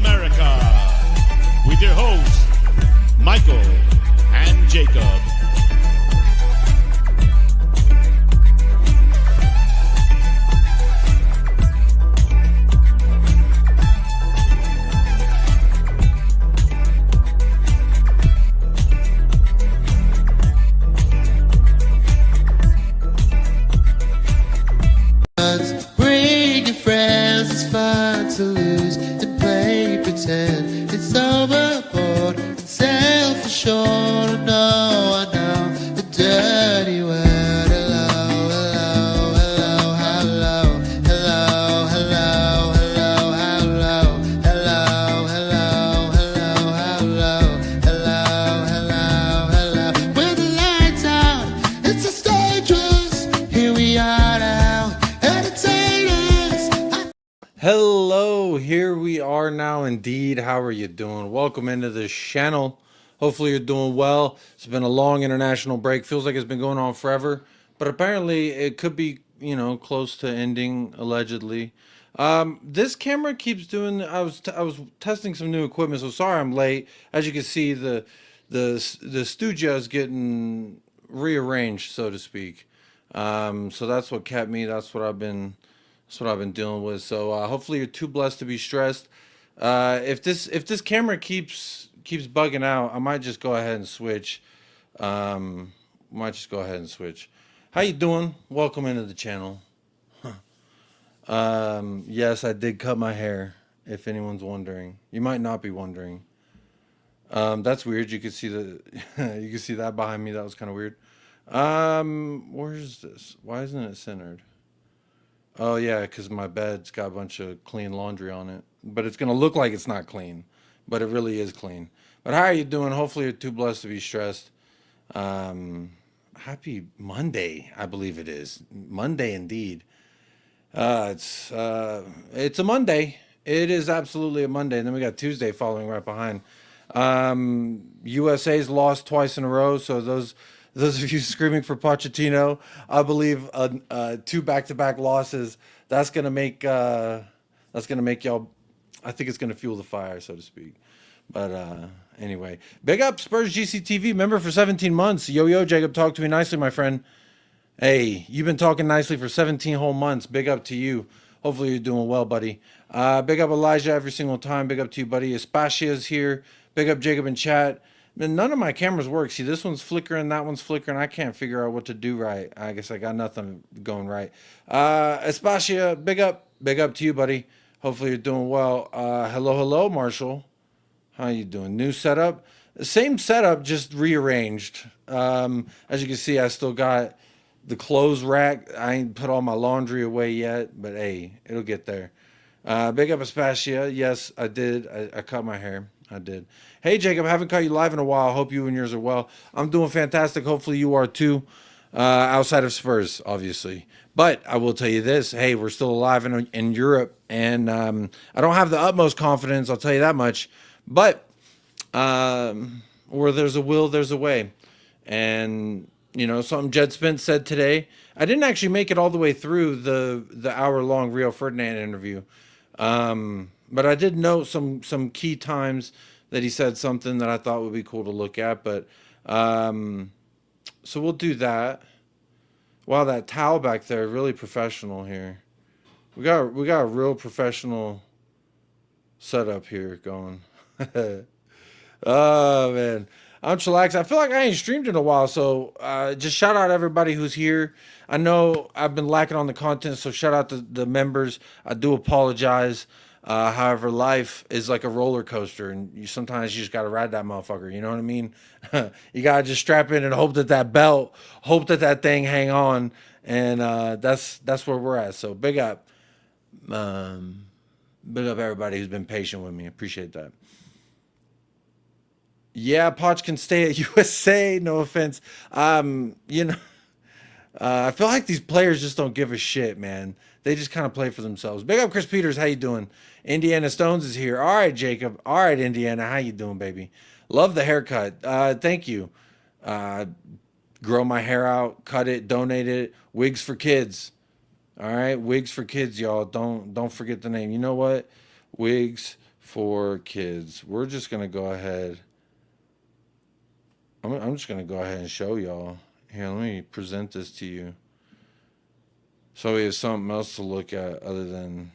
America, with your hosts, Michael and Jacob. Bring your friends, it's fun to lose and play pretend. It's overboard, it's self-assured. No, I know the dirty word. Hello, hello, hello, hello, hello, hello, hello, hello, hello, hello, hello, hello, hello, hello. With the lights out, it's a dangerous. Here we are now. Hello, here we are now indeed. How are you doing? Welcome into this channel. Hopefully you're doing well. It's been a long international break. Feels like it's been going on forever, but apparently it could be, close to ending allegedly. This camera keeps doing. I was testing some new equipment, so sorry I'm late. As you can see, the studio is getting rearranged, so to speak. So that's what kept me. That's what I've been dealing with. So hopefully you're too blessed to be stressed. If this camera keeps bugging out, I might just go ahead and switch. How you doing? Welcome into the channel. Yes, I did cut my hair. If anyone's wondering, you might not be wondering. That's weird. You could see you can see that behind me. That was kind of weird. Where's this? Why isn't it centered? Oh yeah, because my bed's got a bunch of clean laundry on it. But it's gonna look like it's not clean, but it really is clean. But how are you doing? Hopefully you're too blessed to be stressed. Happy Monday, I believe it is. Monday indeed. It's a Monday. It is absolutely a Monday. And then we got Tuesday following right behind. USA's lost twice in a row, so those of you screaming for Pochettino, I believe 2 back-to-back losses. That's gonna make y'all. I think it's gonna fuel the fire, so to speak. But anyway, big up Spurs GCTV member for 17 months. Yo, Jacob, talk to me nicely, my friend. Hey, you've been talking nicely for 17 whole months. Big up to you. Hopefully you're doing well, buddy. Big up Elijah every single time. Big up to you, buddy. Aspirations here. Big up Jacob in chat. Man, none of my cameras work. See, this one's flickering, that one's flickering. I can't figure out what to do right. I guess I got nothing going right. Espacia, big up to you, buddy. Hopefully you're doing well. Hello, Marshall. How you doing? New setup? Same setup, just rearranged. As you can see, I still got the clothes rack. I ain't put all my laundry away yet, but hey, it'll get there. Big up Aspasia. Yes, I did. I cut my hair. I did. Hey, Jacob, haven't caught you live in a while. Hope you and yours are well. I'm doing fantastic. Hopefully you are too. Outside of Spurs, obviously. But I will tell you this. Hey, we're still alive in Europe. And I don't have the utmost confidence. I'll tell you that much. But where there's a will, there's a way. And, something Djed Spence said today. I didn't actually make it all the way through the hour-long Rio Ferdinand interview. But I did note some key times that he said something that I thought would be cool to look at. But so we'll do that. Wow, that towel back there, really professional here. We got a real professional setup here going. Oh man, I'm chillaxed. I feel like I ain't streamed in a while, so just shout out everybody who's here. I know I've been lacking on the content, so shout out to the members. I do apologize. However, life is like a roller coaster, and sometimes you just gotta ride that motherfucker. You know what I mean? You gotta just strap in and hope that thing hang on, and that's where we're at. So big up everybody who's been patient with me. Appreciate that. Yeah, Poch can stay at USA. No offense. I feel like these players just don't give a shit, man. They just kind of play for themselves. Big up Chris Peters. How you doing? Indiana Stones is here. All right, Jacob. All right, Indiana. How you doing, baby? Love the haircut. Thank you. Grow my hair out, cut it, donate it. Wigs for kids. All right, Wigs for Kids, y'all. Don't forget the name. You know what? Wigs for kids. We're just going to go ahead. I'm just going to go ahead and show y'all. Here, let me present this to you. So we have something else to look at other than...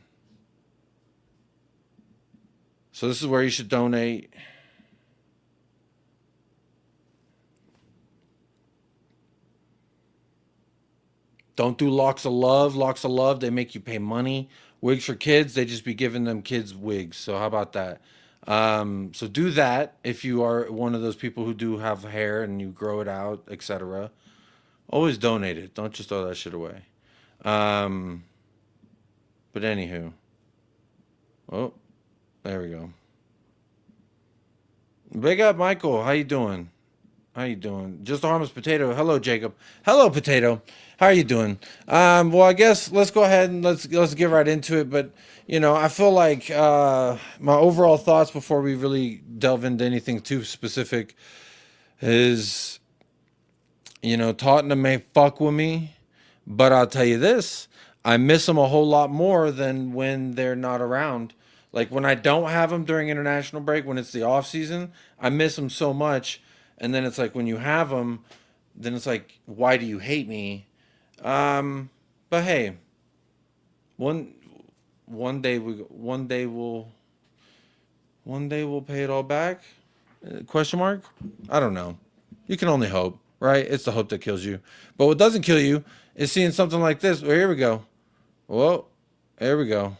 So this is where you should donate. Don't do locks of love. Locks of love, they make you pay money. Wigs for kids, they just be giving them kids wigs. So how about that? So do that if you are one of those people who do have hair and you grow it out, etc. Always donate it. Don't just throw that shit away. But anywho. Oh, there we go. Big up, Michael. How you doing? How you doing? Just a harmless potato. Hello, Jacob. Hello, potato. How are you doing? Well, I guess let's go ahead and let's get right into it. But you know, I feel like my overall thoughts before we really delve into anything too specific is, you know, Tottenham may fuck with me, but I'll tell you this: I miss them a whole lot more than when they're not around. Like when I don't have them during international break, when it's the off season, I miss them so much. And then it's like when you have them, then it's like, why do you hate me? But hey, one day we'll pay it all back. Question mark? I don't know. You can only hope, right? It's the hope that kills you. But what doesn't kill you is seeing something like this. Well, here we go. Whoa, there we go.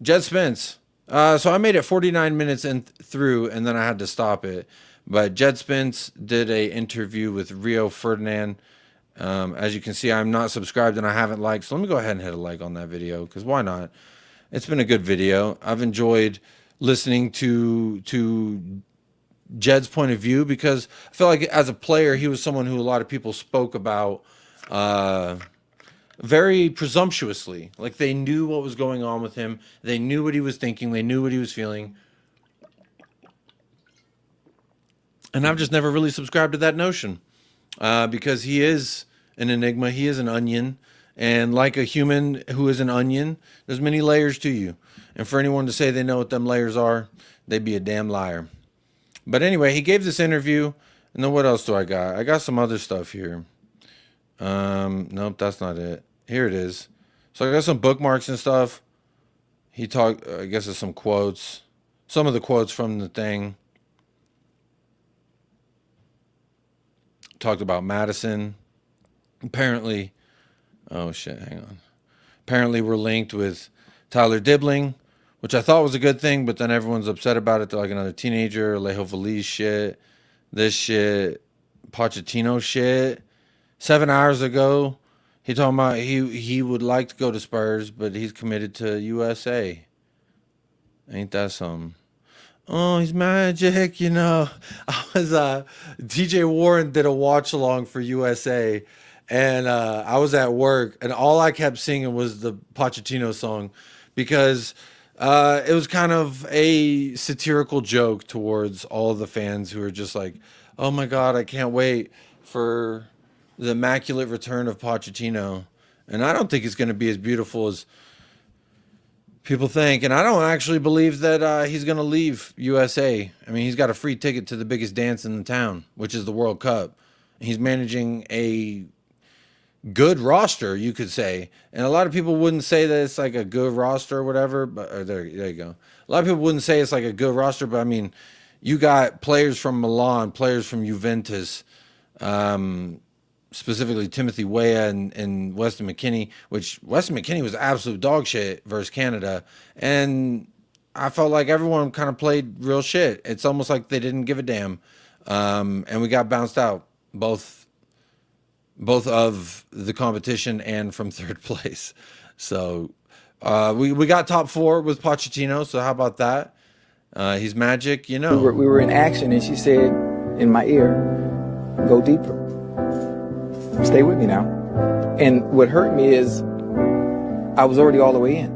Djed Spence. So I made it 49 minutes through, and then I had to stop it. But Djed Spence did a interview with Rio Ferdinand. As you can see, I'm not subscribed and I haven't liked. So let me go ahead and hit a like on that video, because why not? It's been a good video. I've enjoyed listening to Jed's point of view, because I feel like as a player, he was someone who a lot of people spoke about very presumptuously. Like they knew what was going on with him. They knew what he was thinking. They knew what he was feeling. And I've just never really subscribed to that notion, because he is an enigma. He is an onion. And like a human who is an onion, there's many layers to you. And for anyone to say they know what them layers are, they'd be a damn liar. But anyway, he gave this interview. And then what else do I got? I got some other stuff here. Nope, that's not it. Here it is. So I got some bookmarks and stuff. He talked, I guess there's some quotes. Some of the quotes from the thing. Talked about Madison. Apparently, oh shit, hang on. Apparently we're linked with Tyler Dibbling, which I thought was a good thing, but then everyone's upset about it. They're like another teenager, Alejo Feliz shit, this shit, Pochettino shit. 7 hours ago, he talking about he would like to go to Spurs, but he's committed to USA. Ain't that something? Oh, he's magic, you know. I was DJ Warren did a watch along for USA, and I was at work, and all I kept singing was the Pochettino song, because it was kind of a satirical joke towards all of the fans who are just like, oh my God, I can't wait for the immaculate return of Pochettino. And I don't think it's going to be as beautiful as people think. And I don't actually believe that he's going to leave USA. I mean, he's got a free ticket to the biggest dance in the town, which is the World Cup. He's managing a good roster, you could say. And a lot of people wouldn't say that it's like a good roster or whatever. But there you go. A lot of people wouldn't say it's like a good roster. But, I mean, you got players from Milan, players from Juventus, specifically Timothy Weah and Weston McKennie, which Weston McKennie was absolute dog shit versus Canada. And I felt like everyone kind of played real shit. It's almost like they didn't give a damn. And we got bounced out both of the competition and from third place. So we got top 4 with Pochettino. So how about that? He's magic, you know. We were in action, and she said in my ear, go deeper. Stay with me now. And what hurt me is I was already all the way in.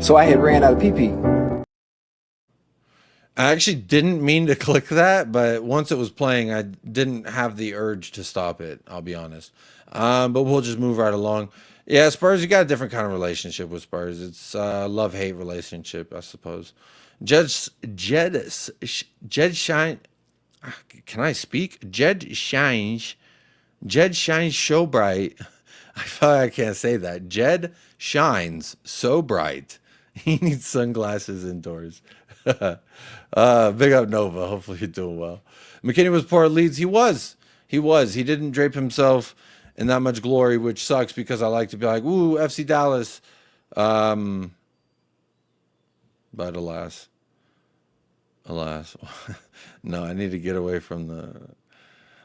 So I had ran out of pee-pee. I actually didn't mean to click that, but once it was playing, I didn't have the urge to stop it. I'll be honest. But we'll just move right along. Yeah, Spurs, you got a different kind of relationship with Spurs. It's a love-hate relationship, I suppose. Jed Shine. Can I speak? Jed shines so bright. I feel like I can't say that. Jed shines so bright. He needs sunglasses indoors. Big up Nova. Hopefully you're doing well. McKinney was poor at Leeds. He was. He was. He didn't drape himself in that much glory, which sucks because I like to be like, ooh, FC Dallas. But alas. No, I need to get away from the...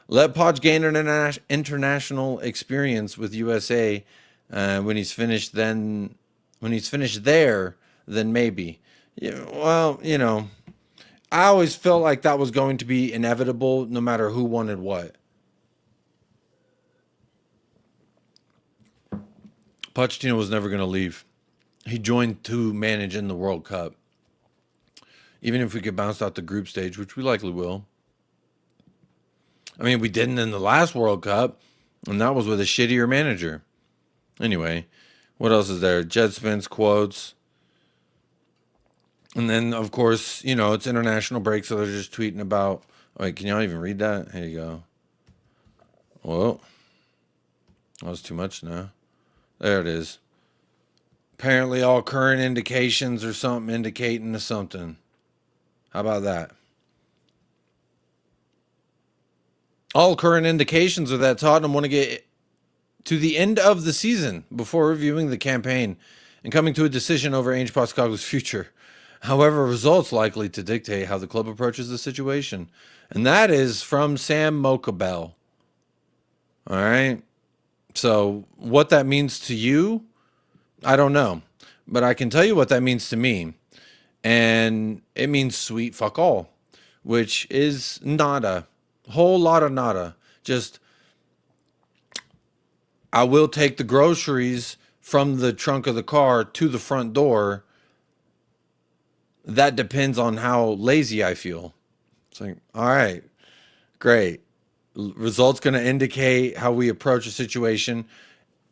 Let Podge gain an international experience with USA. When he's finished there, then maybe. Yeah, well, you know, I always felt like that was going to be inevitable no matter who wanted what. Pochettino was never going to leave. He joined to manage in the World Cup. Even if we get bounced out the group stage, which we likely will. I mean, we didn't in the last World Cup, and that was with a shittier manager. Anyway, what else is there? Djed Spence quotes. And then, of course, you know, it's international break, so they're just tweeting about... Wait, can y'all even read that? Here you go. Well, that was too much now. There it is. Apparently all current indications or something indicating to something. How about that? All current indications are that Tottenham want to get to the end of the season before reviewing the campaign and coming to a decision over Ange Postecoglou's future. However, results likely to dictate how the club approaches the situation. And that is from Sam Mokabel. All right. So what that means to you, I don't know. But I can tell you what that means to me. And it means sweet fuck all, which is nada. Whole lot of nada. Just, I will take the groceries from the trunk of the car to the front door. That depends on how lazy I feel. It's like, all right, great. Results going to indicate how we approach a situation.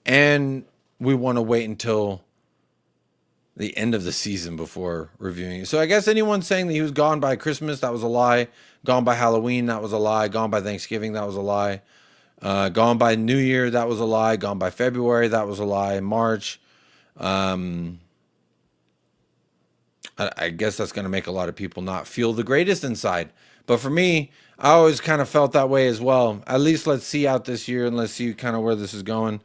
And we want to wait until the end of the season before reviewing it. So I guess anyone saying that he was gone by Christmas, that was a lie. Gone by Halloween, that was a lie. Gone by Thanksgiving, that was a lie. Gone by New Year, that was a lie. Gone by February, that was a lie. March. I guess that's going to make a lot of people not feel the greatest inside. But for me, I always kind of felt that way as well. At least let's see out this year and let's see kind of where this is going.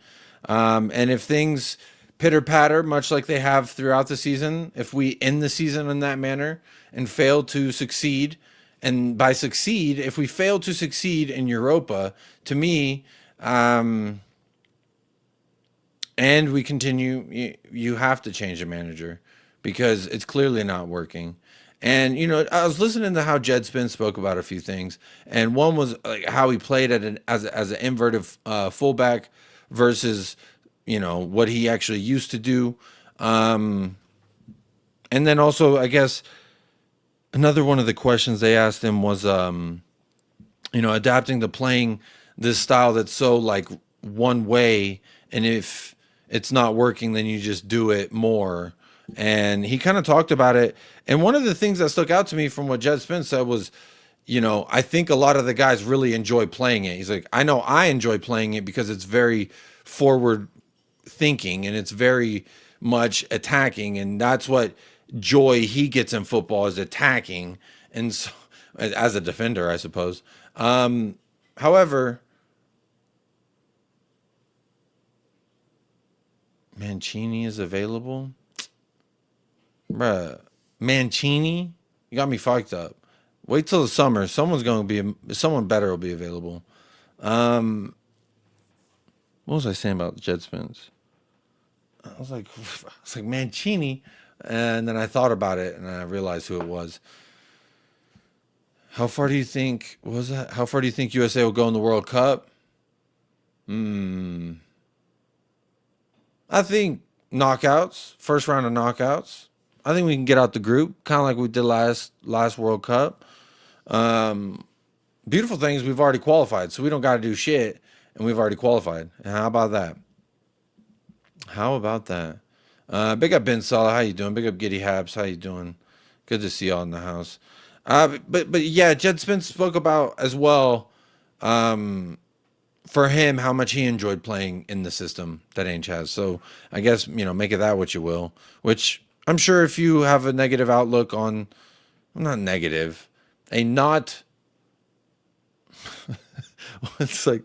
And if things pitter-patter, much like they have throughout the season, if we end the season in that manner and fail to succeed, and by succeed, if we fail to succeed in Europa, to me, and we continue, you have to change the manager because it's clearly not working. And, you know, I was listening to how Djed Spence spoke about a few things, and one was like how he played as an inverted fullback versus, you know, what he actually used to do. And then also, I guess, another one of the questions they asked him was, you know, adapting to playing this style that's so, like, one way, and if it's not working, then you just do it more. And he kind of talked about it. And one of the things that stuck out to me from what Djed Spence said was, you know, I think a lot of the guys really enjoy playing it. He's like, I know I enjoy playing it because it's very forward thinking and it's very much attacking. And that's what joy he gets in football, is attacking. And so, as a defender, I suppose. However, Mancini is available. Bruh, Mancini, you got me fucked up. Wait till the summer. Someone better will be available. What was I saying about Djed Spence? I was like Mancini, and then I thought about it and I realized who it was. How far do you think USA will go in the World Cup? I think knockouts, first round of knockouts. I think we can get out the group, kind of like we did last World Cup. Beautiful thing is we've already qualified, so we don't got to do shit, and we've already qualified. And how about that? How about that? Big up Ben Salah, how you doing? Big up Giddy Habs, how you doing? Good to see y'all in the house. But yeah, Djed Spence spoke about as well, for him, how much he enjoyed playing in the system that Ainge has. So I guess, make of that what you will, which I'm sure if you have a negative outlook on, not negative, a not, it's like,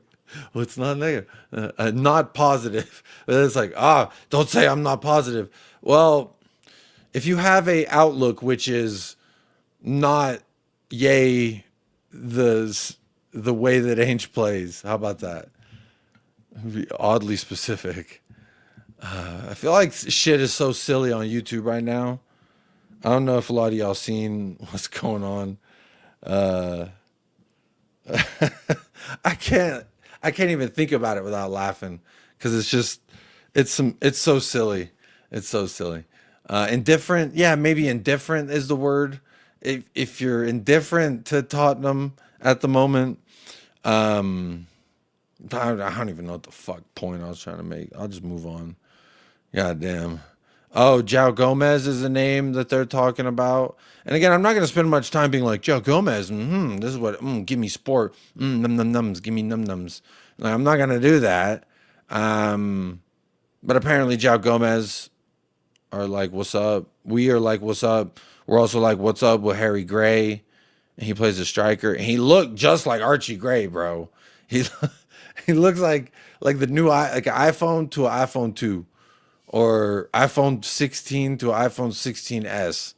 well, it's not negative, not positive. It's like, don't say I'm not positive. Well, if you have a outlook which is not yay the way that Ainge plays, how about that? Be oddly specific. I feel like shit is so silly on YouTube right now. I don't know if a lot of y'all seen what's going on. I can't even think about it without laughing because it's so silly. It's so silly. Indifferent. Yeah, maybe indifferent is the word. If you're indifferent to Tottenham at the moment, I don't even know what the fuck point I was trying to make. I'll just move on. God damn. Oh, João Gomez is the name that they're talking about. And again, I'm not going to spend much time being like, João Gomez, this is what, give me sport, num num nums, give me num nums. Like, I'm not going to do that. But apparently João Gomez are like, what's up? We are like, what's up? We're also like, what's up with Harry Gray? And he plays a striker. And he looked just like Archie Gray, bro. He looks like the new like an iPhone to an iPhone 2. Or iPhone 16 to iPhone 16s.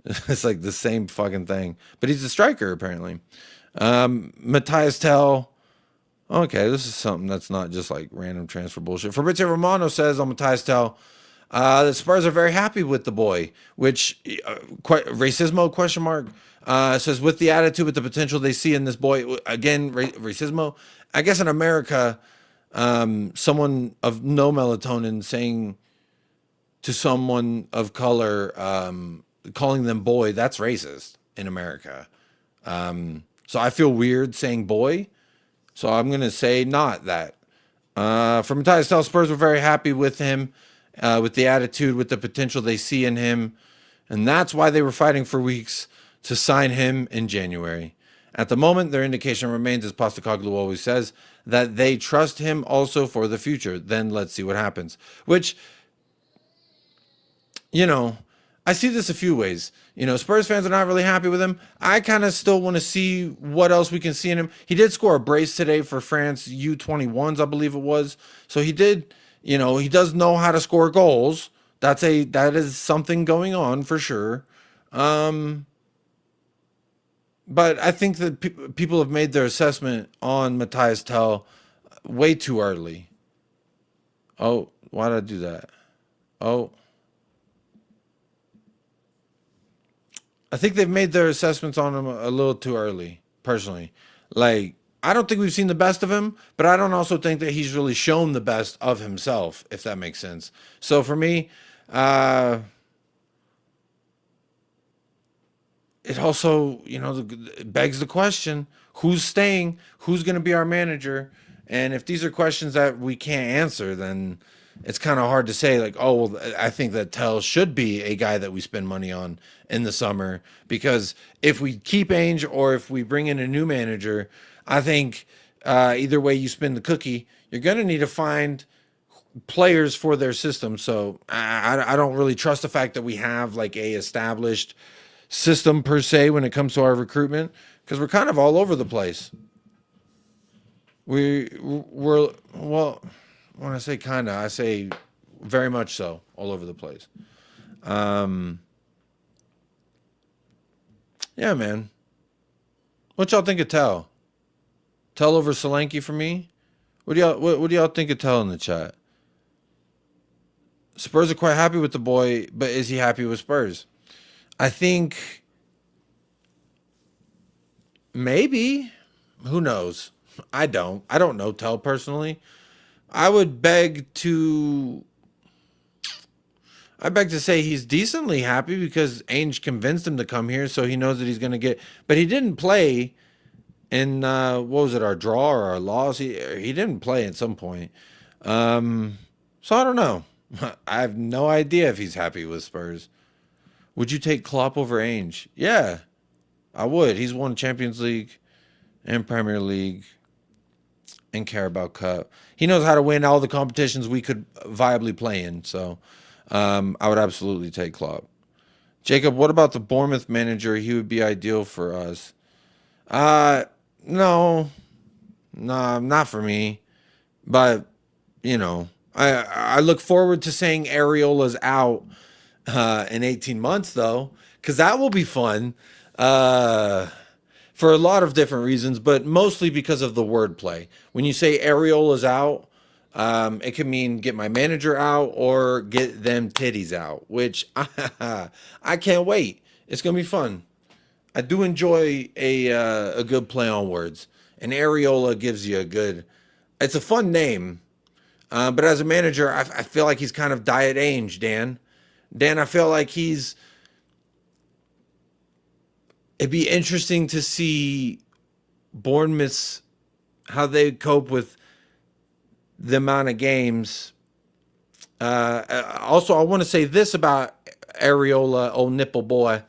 It's like the same fucking thing. But he's a striker, apparently. Matthias Tell. Okay, this is something that's not just like random transfer bullshit. Fabrizio Romano says on Matthias Tell, the Spurs are very happy with the boy. Which, racismo, question mark. Says, with the attitude, with the potential they see in this boy. Again, racismo. I guess in America, someone of no melatonin saying to someone of color, calling them boy, that's racist in America. So I feel weird saying boy. So I'm going to say not that. For Matthias Tell, Spurs were very happy with him, with the attitude, with the potential they see in him. And that's why they were fighting for weeks to sign him in January. At the moment, their indication remains, as Postecoglou always says, that they trust him also for the future. Then let's see what happens. Which, I see this a few ways. Spurs fans are not really happy with him. I kind of still want to see what else we can see in him. He did score a brace today for France U21s, I believe it was. So he did, he does know how to score goals. That is something going on for sure. But I think that people have made their assessment on Matthias Tell way too early. Oh, why did I do that? Oh. I think they've made their assessments on him a little too early, personally. Like, I don't think we've seen the best of him, but I don't also think that he's really shown the best of himself, if that makes sense. So for me, it also, it begs the question, who's staying? Who's going to be our manager? And if these are questions that we can't answer, then it's kind of hard to say, like, oh, well, I think that Tell should be a guy that we spend money on in the summer. Because if we keep Ainge or if we bring in a new manager, I think either way you spin the cookie, you're going to need to find players for their system. So I don't really trust the fact that we have like a established system per se when it comes to our recruitment, because we're kind of all over the place. We're well, when I say kind of, I say very much so, all over the place. Yeah, man. What y'all think of Tell? Tell over Solanke for me? What do y'all think of Tell in the chat? Spurs are quite happy with the boy, but is he happy with Spurs? I think maybe. Who knows? I don't know Tell personally. I would beg to I beg to say he's decently happy because Ainge convinced him to come here, so he knows that he's going to get. But he didn't play in what was it, our draw or our loss? He didn't play at some point. So I don't know. I have no idea if he's happy with Spurs. Would you take Klopp over Ainge? Yeah, I would. He's won Champions League and Premier League and Carabao Cup. He knows how to win all the competitions we could viably play in. So I would absolutely take Klopp. Jacob, what about the Bournemouth manager? He would be ideal for us. No, not for me. But, you know, I look forward to saying Areola's out in 18 months, though, because that will be fun for a lot of different reasons, but mostly because of the wordplay. When you say Areola's out, it can mean get my manager out or get them titties out, which I can't wait. It's going to be fun. I do enjoy a good play on words, and Areola gives you a good. It's a fun name, but as a manager, I feel like he's kind of Diet Ainge, Dan. Dan, I feel like it'd be interesting to see Bournemouth's, how they cope with the amount of games. Also, I want to say this about Areola, old nipple boy.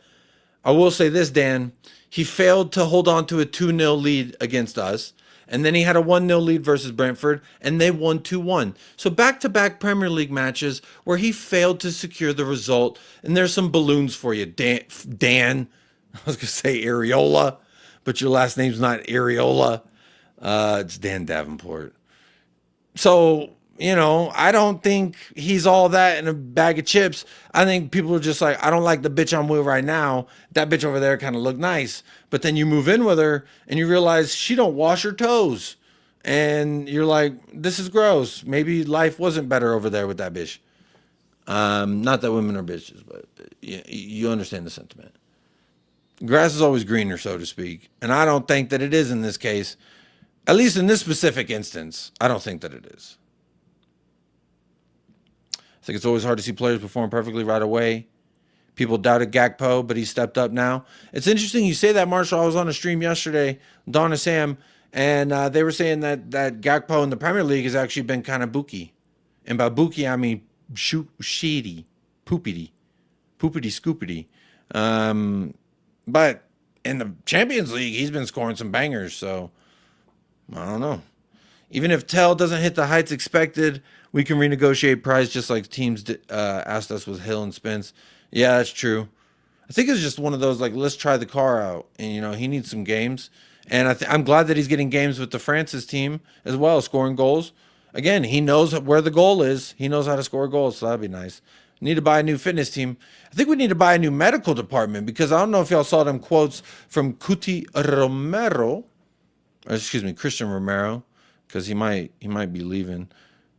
I will say this, Dan. He failed to hold on to a 2-0 lead against us. And then he had a 1-0 lead versus Brentford, and they won 2-1. So back-to-back Premier League matches where he failed to secure the result. And there's some balloons for you, Dan. I was going to say Areola, but your last name's not Areola. It's Dan Davenport. So, you know, I don't think he's all that in a bag of chips. I think people are just like, I don't like the bitch I'm with right now. That bitch over there kind of looked nice. But then you move in with her and you realize she don't wash her toes. And you're like, this is gross. Maybe life wasn't better over there with that bitch. Not that women are bitches, but you understand the sentiment. Grass is always greener, so to speak. And I don't think that it is in this case. At least in this specific instance, I don't think that it is. I think it's always hard to see players perform perfectly right away. People doubted Gakpo, but he stepped up now. It's interesting you say that, Marshall. I was on a stream yesterday, Dawn and Sam, and they were saying that Gakpo in the Premier League has actually been kind of booky. And by booky, I mean shady, poopity, scoopity. But in the Champions League, he's been scoring some bangers, so I don't know. Even if Tell doesn't hit the heights expected, we can renegotiate price just like teams asked us with Hill and Spence. Yeah, that's true. I think it's just one of those, like, let's try the car out. And, you know, he needs some games. And I'm glad that he's getting games with the Francis team as well, scoring goals. Again, he knows where the goal is. He knows how to score goals, so that'd be nice. Need to buy a new fitness team. I think we need to buy a new medical department because I don't know if y'all saw them quotes from Christian Romero, because he might be leaving.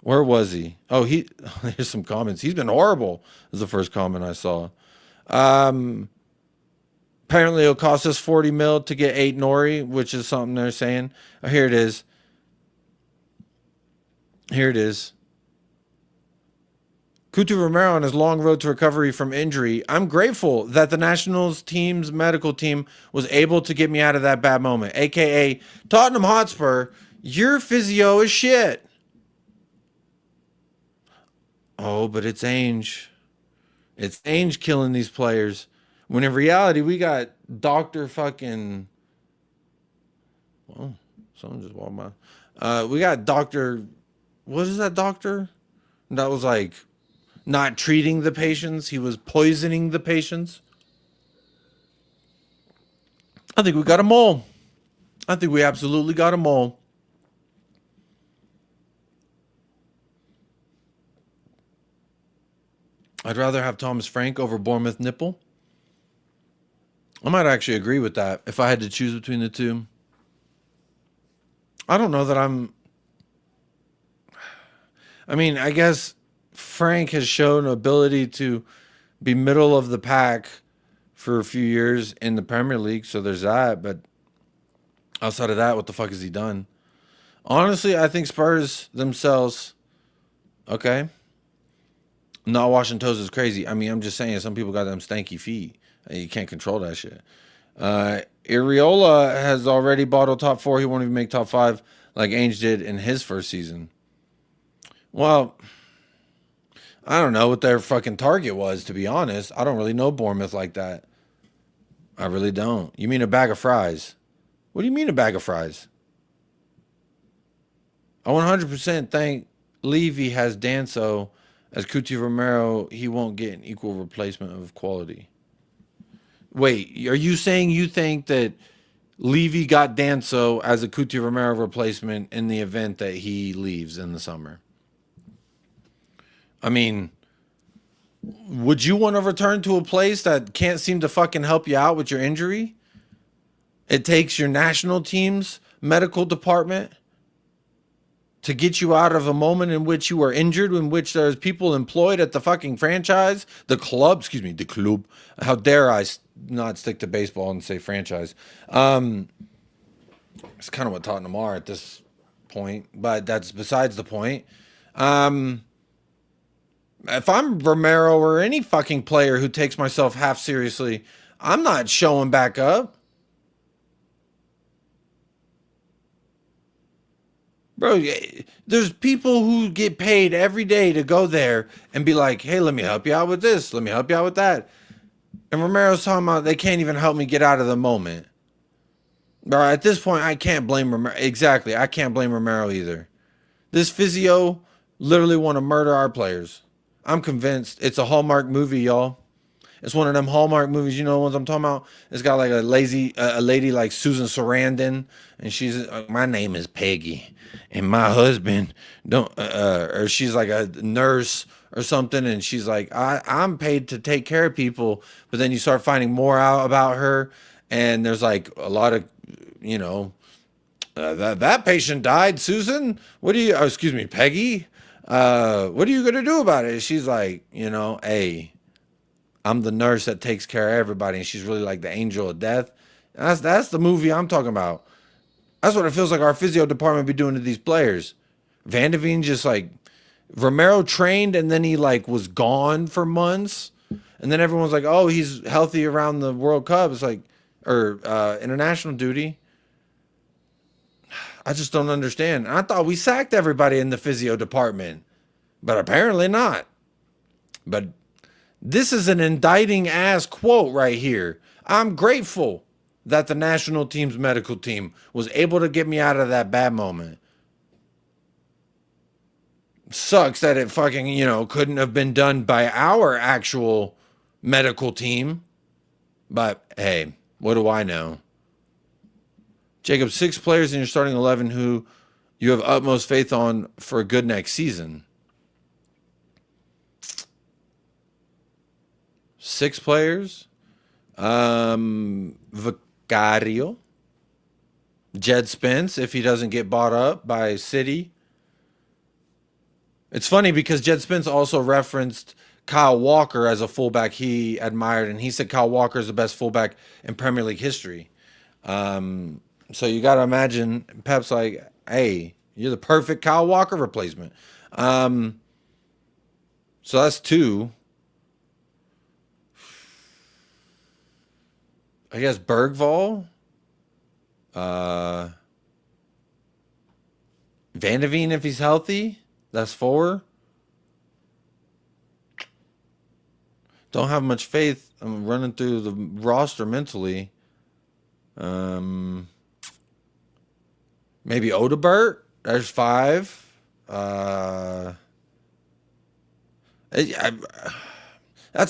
Where was he? Oh, here's some comments. He's been horrible, is the first comment I saw. Apparently it'll cost us 40 mil to get 8 Nori, which is something they're saying. Oh, here it is. Couto Romero on his long road to recovery from injury. I'm grateful that the Nationals team's medical team was able to get me out of that bad moment. AKA Tottenham Hotspur, your physio is shit. Oh, but it's Ainge. It's Ainge killing these players. When in reality, we got Dr. fucking... Oh, someone just walked by. We got Dr... What is that doctor? That was like not treating the patients. He was poisoning the patients. I think we got a mole. I think we absolutely got a mole. I'd rather have Thomas Frank over Bournemouth Nipple. I might actually agree with that if I had to choose between the two. I don't know that I guess Frank has shown ability to be middle of the pack for a few years in the Premier League, so there's that. But outside of that, what the fuck has he done? Honestly, I think Spurs themselves, okay. Not washing toes is crazy. I mean, I'm just saying, some people got them stanky feet. You can't control that shit. Iriola has already bottled top 4. He won't even make top 5 like Ainge did in his first season. Well, I don't know what their fucking target was, to be honest. I don't really know Bournemouth like that. I really don't. You mean a bag of fries? What do you mean a bag of fries? I 100% think Levy has Danso as Cuti Romero. He won't get an equal replacement of quality. Wait, are you saying you think that Levy got Danso as a Cuti Romero replacement in the event that he leaves in the summer? I mean, would you want to return to a place that can't seem to fucking help you out with your injury? It takes your national team's medical department to get you out of a moment in which you are injured, in which there's people employed at the fucking franchise, the club. How dare I not stick to baseball and say franchise? It's kind of what Tottenham are at this point, but that's besides the point. If I'm Romero or any fucking player who takes myself half seriously, I'm not showing back up. Bro, there's people who get paid every day to go there and be like, hey, let me help you out with this. Let me help you out with that. And Romero's talking about they can't even help me get out of the moment. Bro, at this point, I can't blame Romero. Exactly. I can't blame Romero either. This physio literally want to murder our players. I'm convinced. It's a Hallmark movie, y'all. It's one of them Hallmark movies, you know the ones I'm talking about? It's got like a lady like Susan Sarandon, and she's, my name is Peggy, and my husband don't, or she's like a nurse or something, and she's like, I'm paid to take care of people, but then you start finding more out about her, and there's like a lot of, you know, that patient died, Susan. What do you, excuse me, Peggy? What are you going to do about it? She's like, you know, hey, I'm the nurse that takes care of everybody. And she's really like the angel of death. That's the movie I'm talking about. That's what it feels like our physio department be doing to these players. Van de Veen just like, Romero trained and then he like was gone for months. And then everyone's like, oh, he's healthy around the World Cup. It's like, or international duty. I just don't understand. I thought we sacked everybody in the physio department, but apparently not. But this is an indicting ass quote right here. I'm grateful that the national team's medical team was able to get me out of that bad moment. Sucks that it fucking, you know, couldn't have been done by our actual medical team. But hey, what do I know? Jacob, 6 players in your starting 11 who you have utmost faith on for a good next season. 6 players. Vicario. Djed Spence, if he doesn't get bought up by City. It's funny because Djed Spence also referenced Kyle Walker as a fullback he admired, and he said Kyle Walker is the best fullback in Premier League history. So you got to imagine Pep's like, hey, you're the perfect Kyle Walker replacement. So that's 2. I guess Bergvall. Van de Veen if he's healthy. That's 4. Don't have much faith. I'm running through the roster mentally. Maybe Odebert. There's 5. That's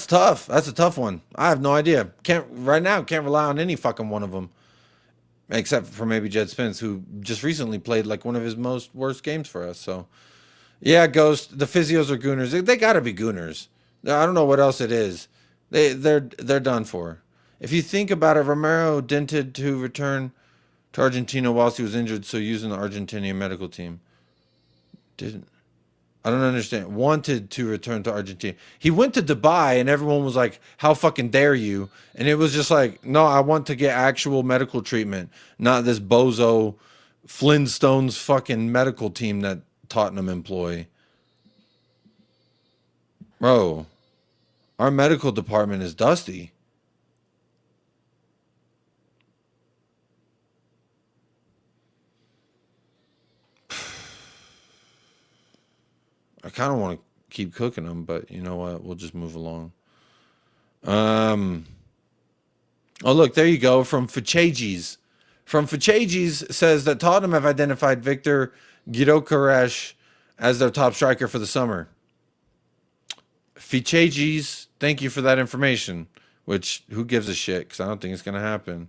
tough. That's a tough one. I have no idea. Can't rely on any fucking one of them, except for maybe Djed Spence, who just recently played like one of his most worst games for us. So, yeah, Ghost. The physios are gooners. They got to be gooners. I don't know what else it is. They're done for. If you think about it, Romero dented to return to Argentina whilst he was injured, so using the Argentinian medical team. I don't understand. Wanted to return to Argentina. He went to Dubai and everyone was like, how fucking dare you? And it was just like, no, I want to get actual medical treatment, not this bozo Flintstones fucking medical team that Tottenham employ. Bro, our medical department is dusty. I kind of want to keep cooking them, but you know what? We'll just move along. Oh, look, there you go. From Fichagis. From Fichagis says that Tottenham have identified Victor Gyökeres as their top striker for the summer. Fichagis, thank you for that information. Which, who gives a shit? Because I don't think it's going to happen.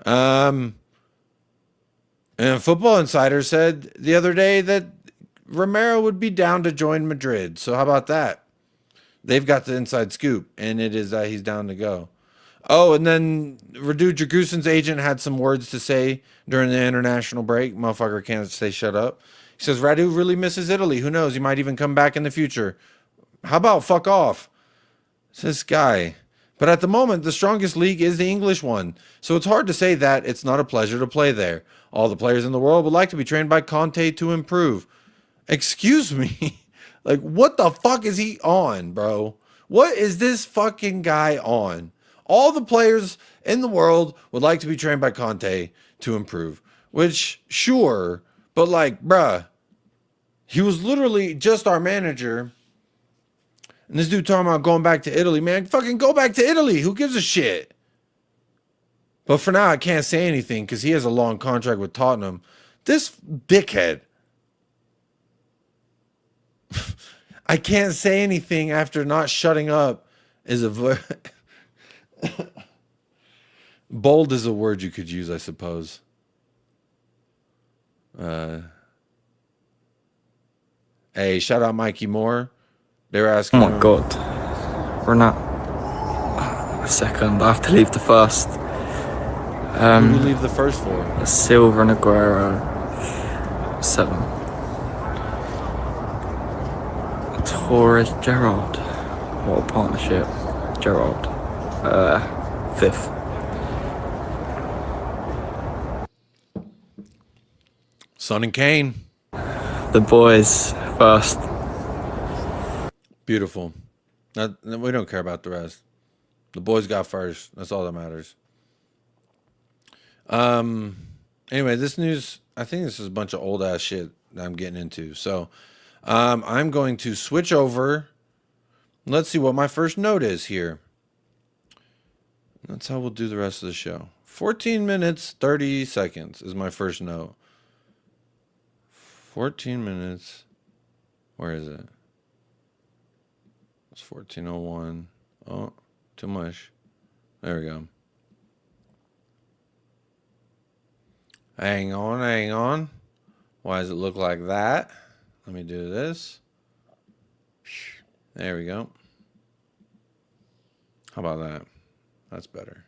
And Football Insider said the other day that Romero would be down to join Madrid. So how about that? They've got the inside scoop, and it is that he's down to go. Oh, and then Radu Dragusin's agent had some words to say during the international break. Motherfucker can't stay shut up. He says, Radu really misses Italy. Who knows? He might even come back in the future. How about fuck off? It's this guy. But at the moment, the strongest league is the English one. So it's hard to say that it's not a pleasure to play there. All the players in the world would like to be trained by Conte to improve. Excuse me. Like, what the fuck is he on, bro? What is this fucking guy on? All the players in the world would like to be trained by Conte to improve. Which, sure, but like, bruh, he was literally just our manager. And this dude talking about going back to Italy. Man, fucking go back to Italy. Who gives a shit? But for now, I can't say anything because he has a long contract with Tottenham. This dickhead. I can't say anything after not shutting up is a bold is a word you could use, I suppose. Hey, shout out Mikey Moore. They were asking. Oh my god. We're not a second. I have to leave the first. Who do you leave the first for? Silva and Aguero. 7. Torres Gerrard. What a partnership. Gerrard. 5th. Son and Kane. The boys first. Beautiful. We don't care about the rest. The boys got first. That's all that matters. Anyway, this news, I think this is a bunch of old ass shit that I'm getting into. So I'm going to switch over. Let's see what my first note is here. That's how we'll do the rest of the show. 14 minutes, 30 seconds is my first note. 14 minutes. Where is it? It's 14:01. Oh, too much. There we go. Hang on. Why does it look like that? Let me do this. There we go. How about that? That's better.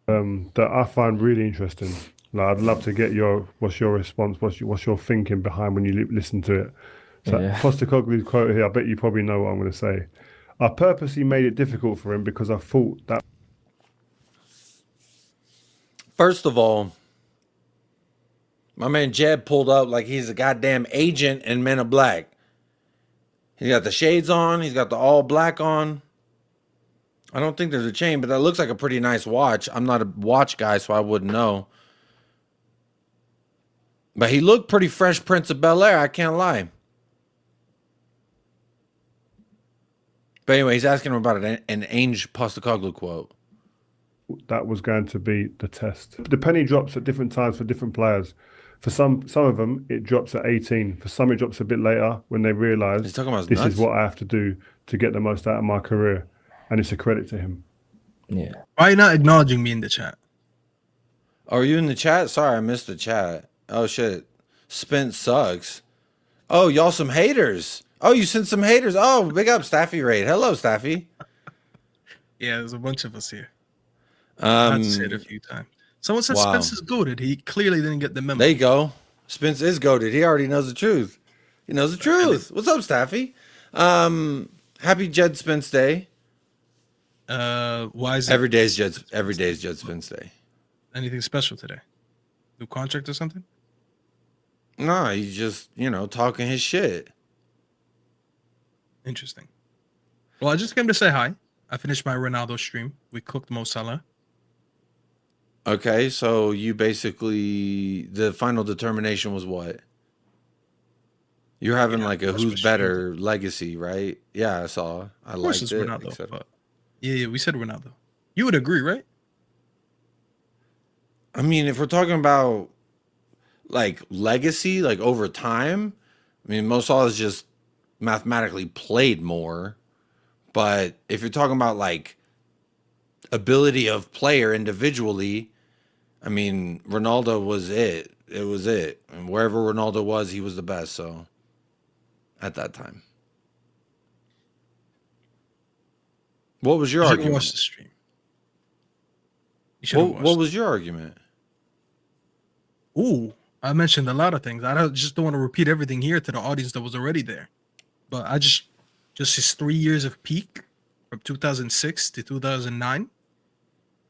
That I find really interesting. Like, I'd love to get what's your response, what's your thinking behind when you listen to it. So Postecoglou's quote here, I bet you probably know what I'm going to say. I purposely made it difficult for him because I thought that. First of all, my man Djed pulled up like he's a goddamn agent in Men of Black. He's got the shades on. He's got the all black on. I don't think there's a chain, but that looks like a pretty nice watch. I'm not a watch guy, so I wouldn't know. But he looked pretty Fresh Prince of Bel-Air, I can't lie. But anyway, he's asking him about an Ange Postecoglou quote. That was going to be the test. The penny drops at different times for different players. For some of them, it drops at 18. For some, it drops a bit later when they realise this is what I have to do to get the most out of my career. And it's a credit to him. Yeah. Why are you not acknowledging me in the chat? Oh, are you in the chat? Sorry, I missed the chat. Oh, shit. Spence sucks. Oh, y'all some haters. Oh, you sent some haters. Oh, big up Staffy Raid. Hello, Staffy. Yeah, there's a bunch of us here. I've said it a few times. Someone said Spence is goated. He clearly didn't get the memo. There you go. Spence is goated. He already knows the truth. He knows the truth. What's up, Staffy? Happy Djed Spence Day. Why is it? Every day is Djed Spence Day. Anything special today? New contract or something? Nah, he's just, talking his shit. Interesting. Well, I just came to say hi. I finished my Ronaldo stream. We cooked Mo Salah. Okay, so you basically, the final determination was what? You're having like a who's better legacy, right? Yeah, I saw. I liked it. Ronaldo, but yeah, we said Ronaldo. You would agree, right? I mean, if we're talking about like legacy, like over time, I mean, Mo Salah's just mathematically played more. But if you're talking about like ability of player individually, I mean, Ronaldo was it. It was it. And wherever Ronaldo was, he was the best. So at that time. What was your argument? Watch the stream. What was your argument? Ooh, I mentioned a lot of things. Just don't want to repeat everything here to the audience that was already there. But I just his 3 years of peak from 2006 to 2009.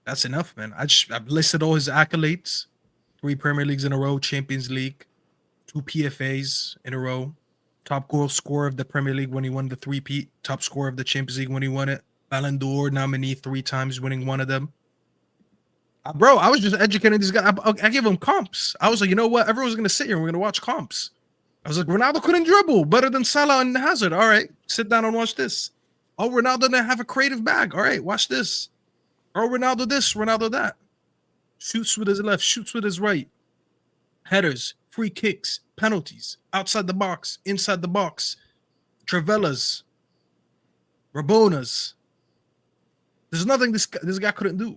That's enough, man. I've listed all his accolades: 3 Premier Leagues in a row, Champions League, 2 PFAs in a row, top goal scorer of the Premier League when he won the 3-peat, top scorer of the Champions League when he won it, Ballon d'Or nominee 3 times, winning one of them. Bro, I was just educating these guys. I gave them comps. I was like, you know what? Everyone's going to sit here and we're going to watch comps. I was like, Ronaldo couldn't dribble better than Salah and Hazard. All right, sit down and watch this. Oh, Ronaldo didn't have a creative bag. All right, watch this. Oh, Ronaldo this, Ronaldo that. Shoots with his left, shoots with his right. Headers, free kicks, penalties, outside the box, inside the box. Travellas, Rabonas. There's nothing this guy couldn't do.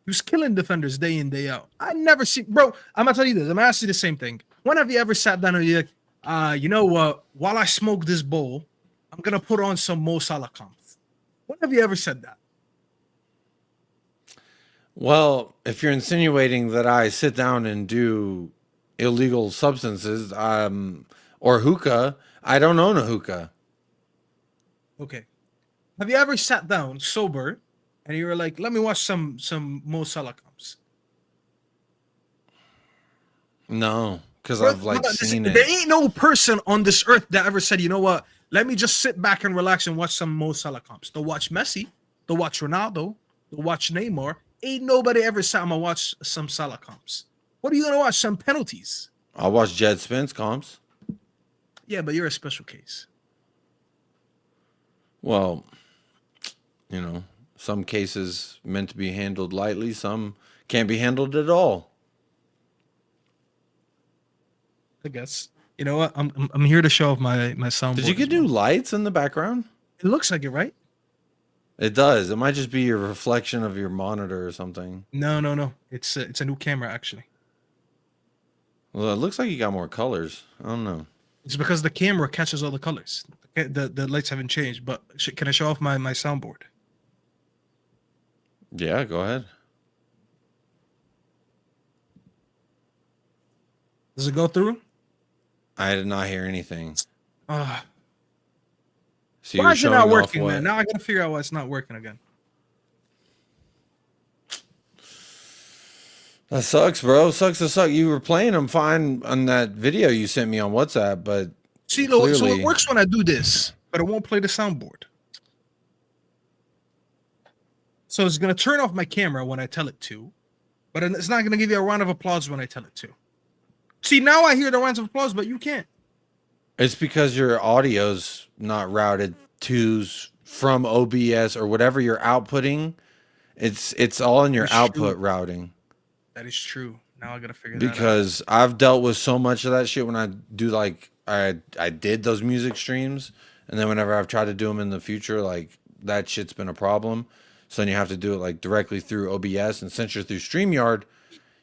He was killing defenders day in, day out. I never see, bro. I'm gonna tell you this. I'm gonna ask you the same thing. When have you ever sat down and you're like, you know what? While I smoke this bowl, I'm gonna put on some Mo Salah comps. When have you ever said that? Well, if you're insinuating that I sit down and do illegal substances, or hookah, I don't own a hookah. Okay. Have you ever sat down sober and you were like, let me watch some Mo Salah comps? No, because I've seen it. There ain't no person on this earth that ever said, you know what? Let me just sit back and relax and watch some Mo Salah comps. They'll watch Messi. They'll watch Ronaldo. They'll watch Neymar. Ain't nobody ever sat and watch some Salah comps. What are you gonna watch? Some penalties? I'll watch Djed Spence comps. Yeah, but you're a special case. Well, some cases meant to be handled lightly, some can't be handled at all. I guess. You know what? I'm here to show off my soundboard. Did you get new lights in the background? It looks like it, right? It does. It might just be your reflection of your monitor or something. No. It's a new camera, actually. Well, it looks like you got more colors. I don't know. It's because the camera catches all the colors. The lights haven't changed. But can I show off my soundboard? Yeah, go ahead. Does it go through? I did not hear anything. So why is it not working, man? Now I gotta figure out why it's not working again. That sucks, bro. Sucks to suck. You were playing them fine on that video you sent me on WhatsApp, but see, so it works when I do this, but it won't play the soundboard. So it's gonna turn off my camera when I tell it to, but it's not gonna give you a round of applause when I tell it to. See, now I hear the rounds of applause, but you can't. It's because your audio's not routed from OBS or whatever you're outputting. It's all in your output routing. That is true. Now I gotta figure that out. Because I've dealt with so much of that shit when I do I did those music streams, and then whenever I've tried to do them in the future, that shit's been a problem. So then you have to do it directly through OBS, and since you're through StreamYard,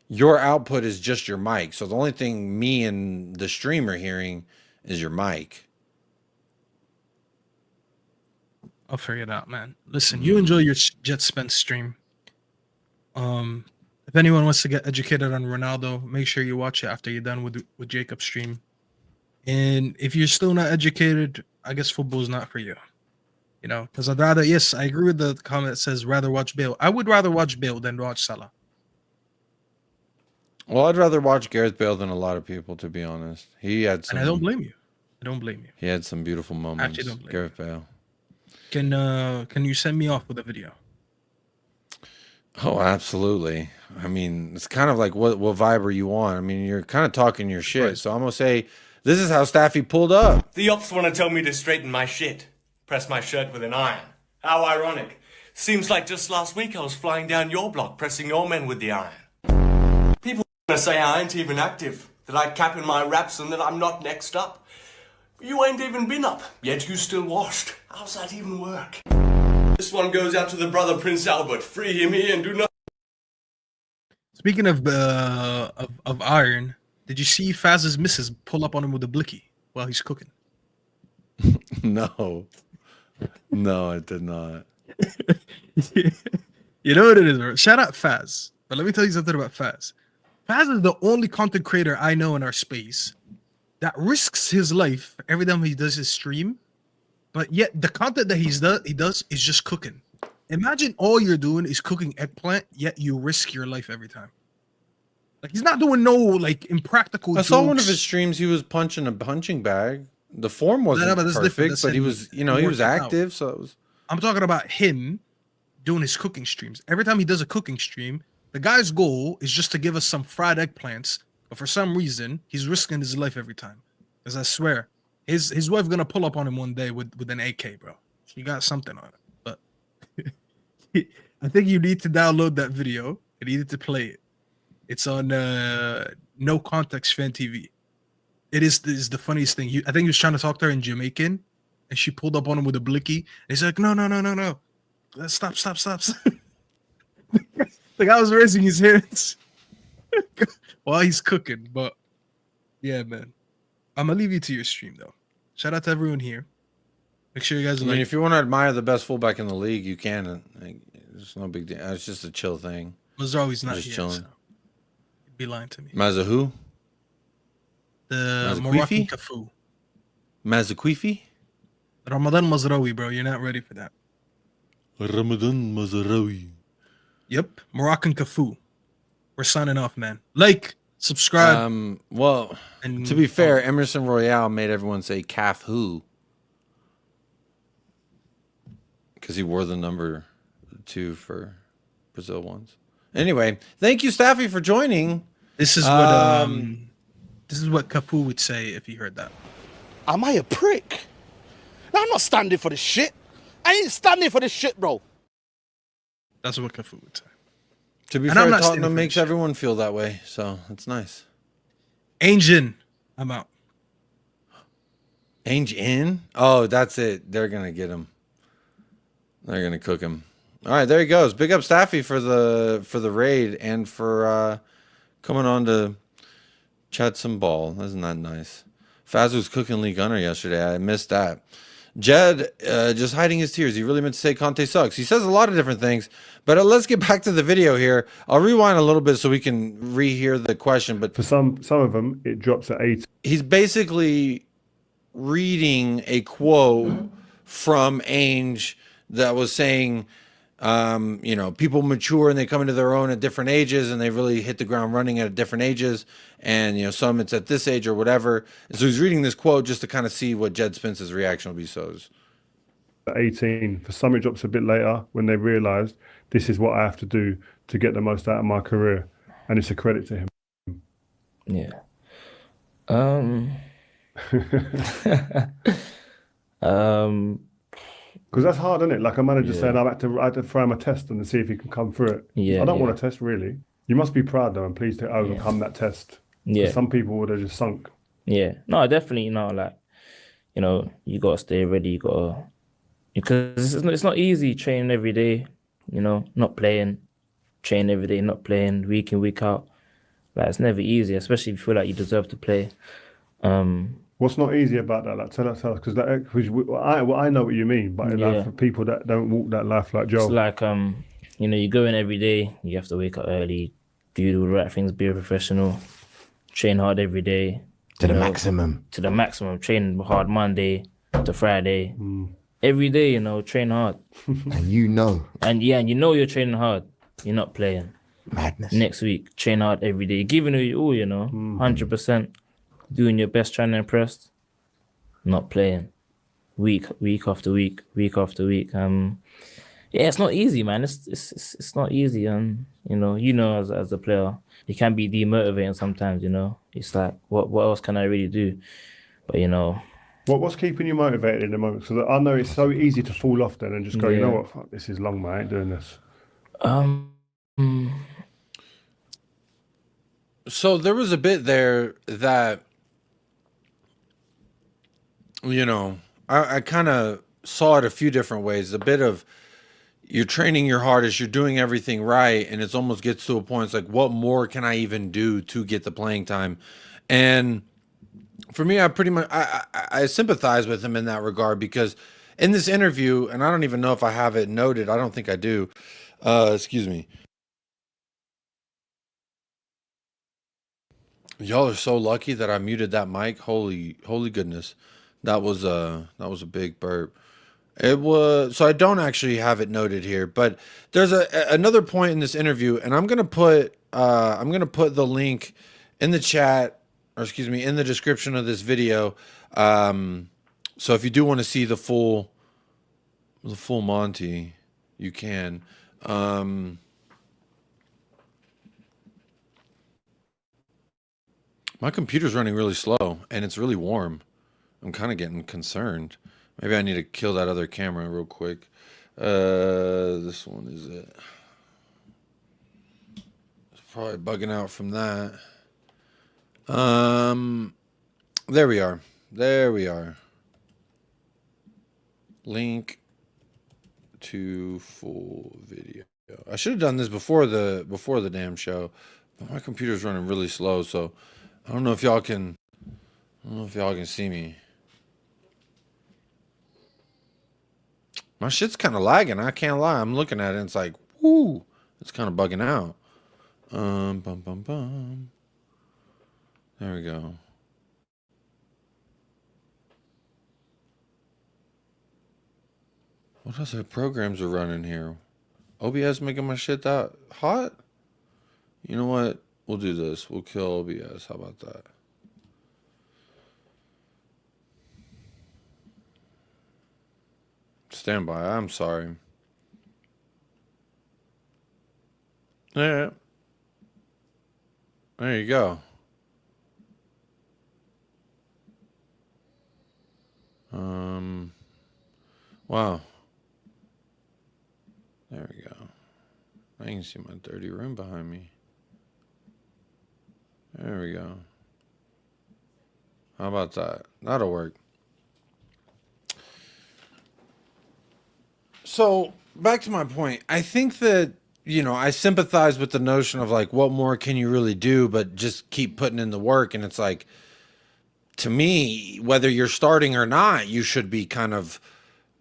your output is just your mic. So the only thing me and the stream are hearing is your mic. I'll figure it out, man. Listen, you enjoy your Djed Spence stream. If anyone wants to get educated on Ronaldo, make sure you watch it after you're done with Jacob's stream. And if you're still not educated, I guess football's not for you. Because I agree with the comment that says rather watch Bale. I would rather watch Bale than watch Salah. Well, I'd rather watch Gareth Bale than a lot of people, to be honest. He had some. And I don't blame you. I don't blame you. He had some beautiful moments. Actually, don't blame Gareth Bale. Can you send me off with a video? Oh, absolutely. I mean, it's kind of like what vibe are you on? I mean, you're kind of talking your shit. Right. So I'm gonna say this is how Staffy pulled up. The ops want to tell me to straighten my shit. Press my shirt with an iron. How ironic. Seems like just last week I was flying down your block pressing your men with the iron. People want to say I ain't even active, that I cap in my raps and that I'm not next up. You ain't even been up, yet you still washed. How's that even work? This one goes out to the brother Prince Albert. Free him here and do not. Speaking of iron, did you see Faz's missus pull up on him with a blicky while he's cooking? No, I did not. You know what it is, bro? Shout out Faz. But let me tell you something about Faz. Faz is the only content creator I know in our space that risks his life every time he does his stream, but yet the content that he does is just cooking. Imagine all you're doing is cooking eggplant, yet you risk your life every time. Like, he's not doing no like impractical. I saw one of his streams. He was punching a punching bag. The form wasn't perfect, but he was, he was active. So it was. I'm talking about him doing his cooking streams. Every time he does a cooking stream, the guy's goal is just to give us some fried eggplants. But for some reason, he's risking his life every time. Because I swear, his wife gonna pull up on him one day with an AK, bro. She got something on it. But I think you need to download that video and you need to play it. It's on No Context Fan TV. It is the funniest thing. I think he was trying to talk to her in Jamaican, and she pulled up on him with a blicky. And he's like, no. Stop. The guy was raising his hands while he's cooking. But yeah, man. I'm gonna leave you to your stream though. Shout out to everyone here. Make sure you guys. I mean, if you want to admire the best fullback in the league, you can. It's no big deal. It's just a chill thing. Mazraoui's not just here. chilling. So he'd be lying to me. Mazahu? The Moroccan Cafu. Mazakwifi? Ramadan Mazraoui, bro. You're not ready for that. Ramadan Mazraoui. Yep. Moroccan Cafu. We're signing off, man. Like, subscribe. Well, and to be fair, Emerson Royale made everyone say calf who. Because he wore the number 2 for Brazil once. Anyway, thank you, Staffy, for joining. This is what Cafu would say if he heard that. Am I a prick? No, I'm not standing for this shit. I ain't standing for this shit, bro. That's what Cafu would say. To be And I'm fair, not Tottenham makes everyone feel that way, so it's nice. Angel, I'm out. Angel? Oh, that's it. They're gonna get him. They're gonna cook him. All right, there he goes. Big up Staffy for the raid and for coming on to chat some ball. Isn't that nice? Faz was cooking Lee Gunner yesterday. I missed that. Djed just hiding his tears. He really meant to say Conte sucks. He says a lot of different things, but let's get back to the video here. I'll rewind a little bit so we can rehear the question. But for some of them, it drops at 8. He's basically reading a quote from Ainge that was saying, people mature and they come into their own at different ages and they really hit the ground running at different ages. And, some it's at this age or whatever. And so he's reading this quote just to kind of see what Djed Spence's reaction will be. So at 18, for some it drops a bit later when they realised this is what I have to do to get the most out of my career. And it's a credit to him. Yeah. Because that's hard, isn't it? Like a manager saying, I had to throw him a test and see if he can come through it. Yeah, I don't want a test, really. You must be proud, though, and pleased to overcome that test. Yeah. Some people would have just sunk. Yeah. No, definitely, you got to stay ready. Because it's not easy training every day, not playing, train every day, not playing, week in, week out. Like, it's never easy, especially if you feel like you deserve to play. What's not easy about that? Like, tell us, because I know what you mean, but like for people that don't walk that life like Joe. It's like, you go in every day, you have to wake up early, do the right things, be a professional, train hard every day. To the maximum. To the maximum. Train hard Monday to Friday. Every day, train hard. And you know. And you know you're training hard. You're not playing. Madness. Next week, train hard every day, giving it all, 100%, doing your best, trying to impress, not playing, week after week, week after week. Yeah, it's not easy, man. It's not easy, and as a player, it can be demotivating sometimes. It's like, what else can I really do? But What's keeping you motivated in the moment? Because I know it's so easy to fall off then and just go, you know what, fuck, this is long, man. I ain't doing this. So there was a bit there that, I kind of saw it a few different ways. A bit of you're training your hardest, you're doing everything right, and it almost gets to a point, it's like, what more can I even do to get the playing time? And for me, I pretty much, I sympathize with him in that regard, because in this interview, and I don't even know if I have it noted, I don't think I do, excuse me. Y'all are so lucky that I muted that mic. Holy goodness. That was a big burp. It was, so I don't actually have it noted here, but there's another point in this interview, and I'm gonna put the link in the chat, or excuse me, in the description of this video. So if you do want to see the full Monty, you can. My computer's running really slow, and it's really warm. I'm kind of getting concerned. Maybe I need to kill that other camera real quick. This one is it. It's probably bugging out from that. There we are. There we are. Link to full video. I should have done this before the damn show, but my computer's running really slow, so I don't know if y'all can see me. My shit's kind of lagging. I can't lie. I'm looking at it and it's like, whoo, it's kind of bugging out. There we go. What other programs are running here? OBS making my shit that hot? You know what? We'll do this. We'll kill OBS. How about that? Stand by. I'm sorry. Yeah. There you go. Wow. There we go. I can see my dirty room behind me. There we go. How about that? That'll work. So, back to my point. I think that, I sympathize with the notion of like, what more can you really do but just keep putting in the work? And it's like, to me, whether you're starting or not, you should be kind of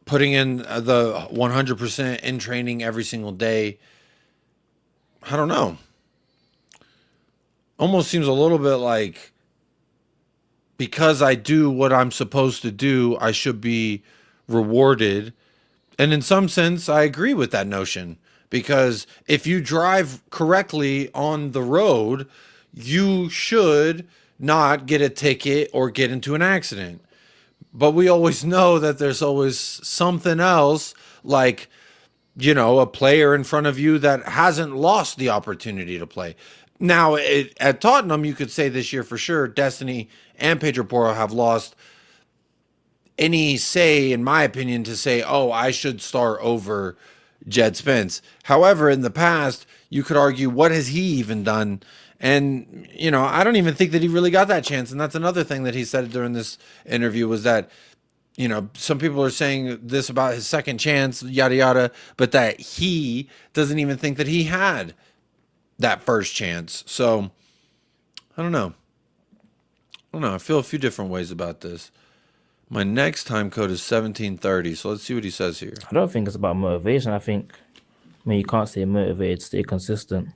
putting in the 100% in training every single day. I don't know. Almost seems a little bit like, because I do what I'm supposed to do, I should be rewarded. And in some sense, I agree with that notion, because if you drive correctly on the road, you should not get a ticket or get into an accident. But we always know that there's always something else, like, a player in front of you that hasn't lost the opportunity to play. Now, at Tottenham, you could say this year for sure, Destiny and Pedro Porro have lost any say, in my opinion, to say, oh, I should start over Djed Spence. However, in the past, you could argue, what has he even done? And, I don't even think that he really got that chance. And that's another thing that he said during this interview, was that, some people are saying this about his second chance, yada, yada, but that he doesn't even think that he had that first chance. So, I don't know. I feel a few different ways about this. My next time code is 1730. So let's see what he says here. I don't think it's about motivation. I think, you can't stay motivated, stay consistent.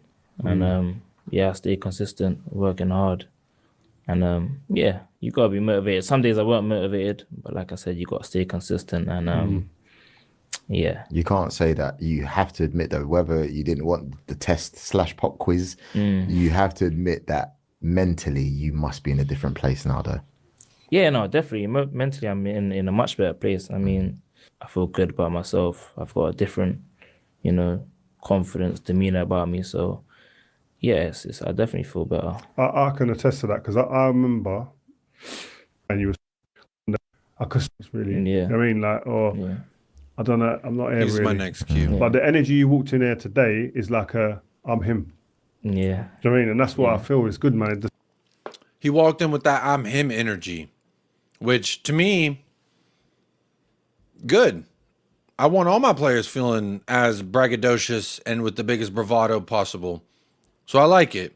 And, stay consistent, working hard. And, you got to be motivated. Some days I weren't motivated, but like I said, you got to stay consistent. And, Yeah. You can't say that. You have to admit that whether you didn't want the test/pop quiz, you have to admit that mentally you must be in a different place now, though. Yeah, no, definitely. Mentally, I'm in a much better place. I mean, I feel good about myself. I've got a different, confidence, demeanor about me. So, yeah, I definitely feel better. I can attest to that because I remember, and you were, I could really, Yeah. I mean, like, Yeah. I don't know, I'm not here He's really. my next cue. But the energy you walked in here today is like I'm him. Yeah. Do you know what I mean? And that's what I feel is good, man. He walked in with that I'm him energy, which to me, good. I want all my players feeling as braggadocious and with the biggest bravado possible. So I like it.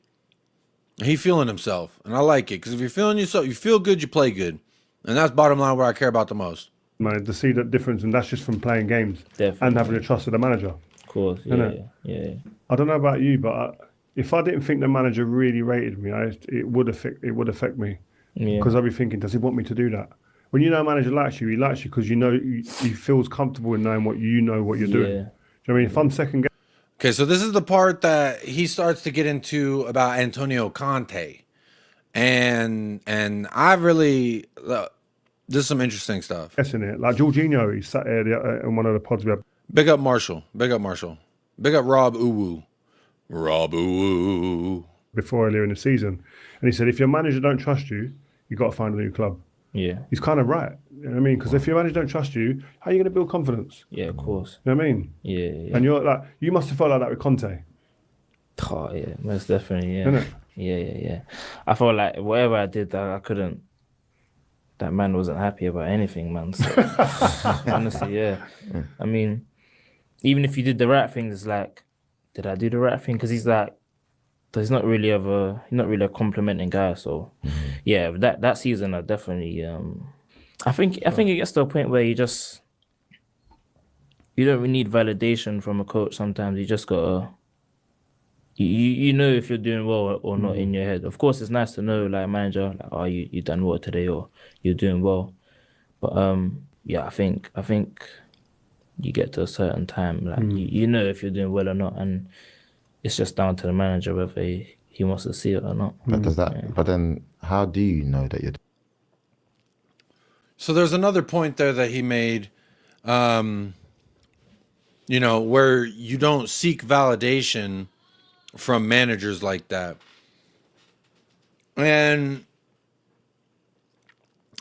He feeling himself, and I like it because if you're feeling yourself, you feel good, you play good, and that's bottom line what I care about the most. Man, to see that difference, and that's just from playing games Definitely. and having the trust of the manager. Of course, yeah. I don't know about you, but if I didn't think the manager really rated me, it would affect me. Yeah. Because I'd be thinking, does he want me to do that? When you know a manager likes you, he likes you because he feels comfortable in knowing what you're doing. Do you know what I mean? If I'm second. Okay, so this is the part that he starts to get into about Antonio Conte, and I really this is some interesting stuff. Guessing it, like Jorginho, he sat here in one of the pods we had. Big up Marshall. Big up Marshall. Big up Rob Uwu. Rob Uwu. Before earlier in the season, and he said, if your manager don't trust you, you got to find a new club. Yeah. He's kind of right. You know what I mean? Because if your manager don't trust you, how are you going to build confidence? Yeah, of course. You know what I mean? Yeah. And you're like, you must have felt like that with Conte. Oh, yeah, most definitely, yeah. Isn't it? Yeah. I felt like whatever I did, I couldn't. That man wasn't happy about anything, man. So, honestly, yeah. I mean, even if you did the right thing, it's like, did I do the right thing? Because he's not really a complimenting guy. So, yeah, that season, I definitely, I think it gets to a point where you don't really need validation from a coach. Sometimes you just gotta. You know if you're doing well or not in your head. Of course, it's nice to know, like, manager, like, oh, you done well today, or you're doing well. But yeah, I think you get to a certain time, like you know if you're doing well or not, and it's just down to the manager whether he wants to see it or not. But But then, how do you know that you're? So there's another point there that he made, where you don't seek validation from managers like that. And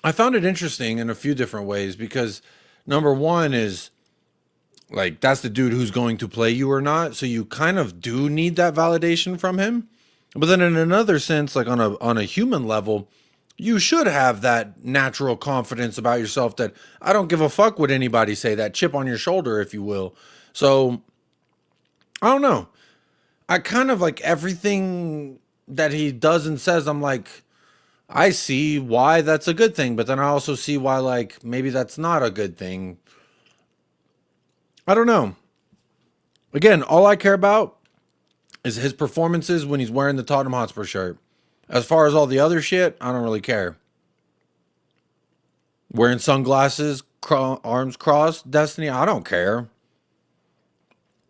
I found it interesting in a few different ways because number one is like, that's the dude who's going to play you or not. So you kind of do need that validation from him. But then in another sense, like on a human level, you should have that natural confidence about yourself that I don't give a fuck what anybody say, that chip on your shoulder, if you will. So I don't know. I kind of like everything that he does and says, I'm like, I see why that's a good thing, but then I also see why, like, maybe that's not a good thing. I don't know. Again, all I care about is his performances when he's wearing the Tottenham Hotspur shirt. As far as all the other shit, I don't really care. Wearing sunglasses, arms crossed, Destiny, I don't care.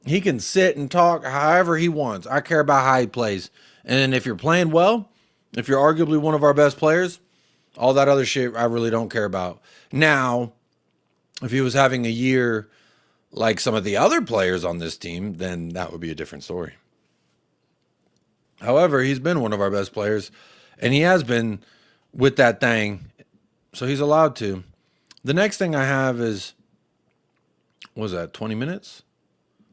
He can sit and talk however he wants. I care about how he plays. And if you're playing well, if you're arguably one of our best players, all that other shit I really don't care about. Now, if he was having a year like some of the other players on this team, then that would be a different story. However, he's been one of our best players, and he has been with that thing, so he's allowed to. The next thing I have is, what was that, 20 minutes?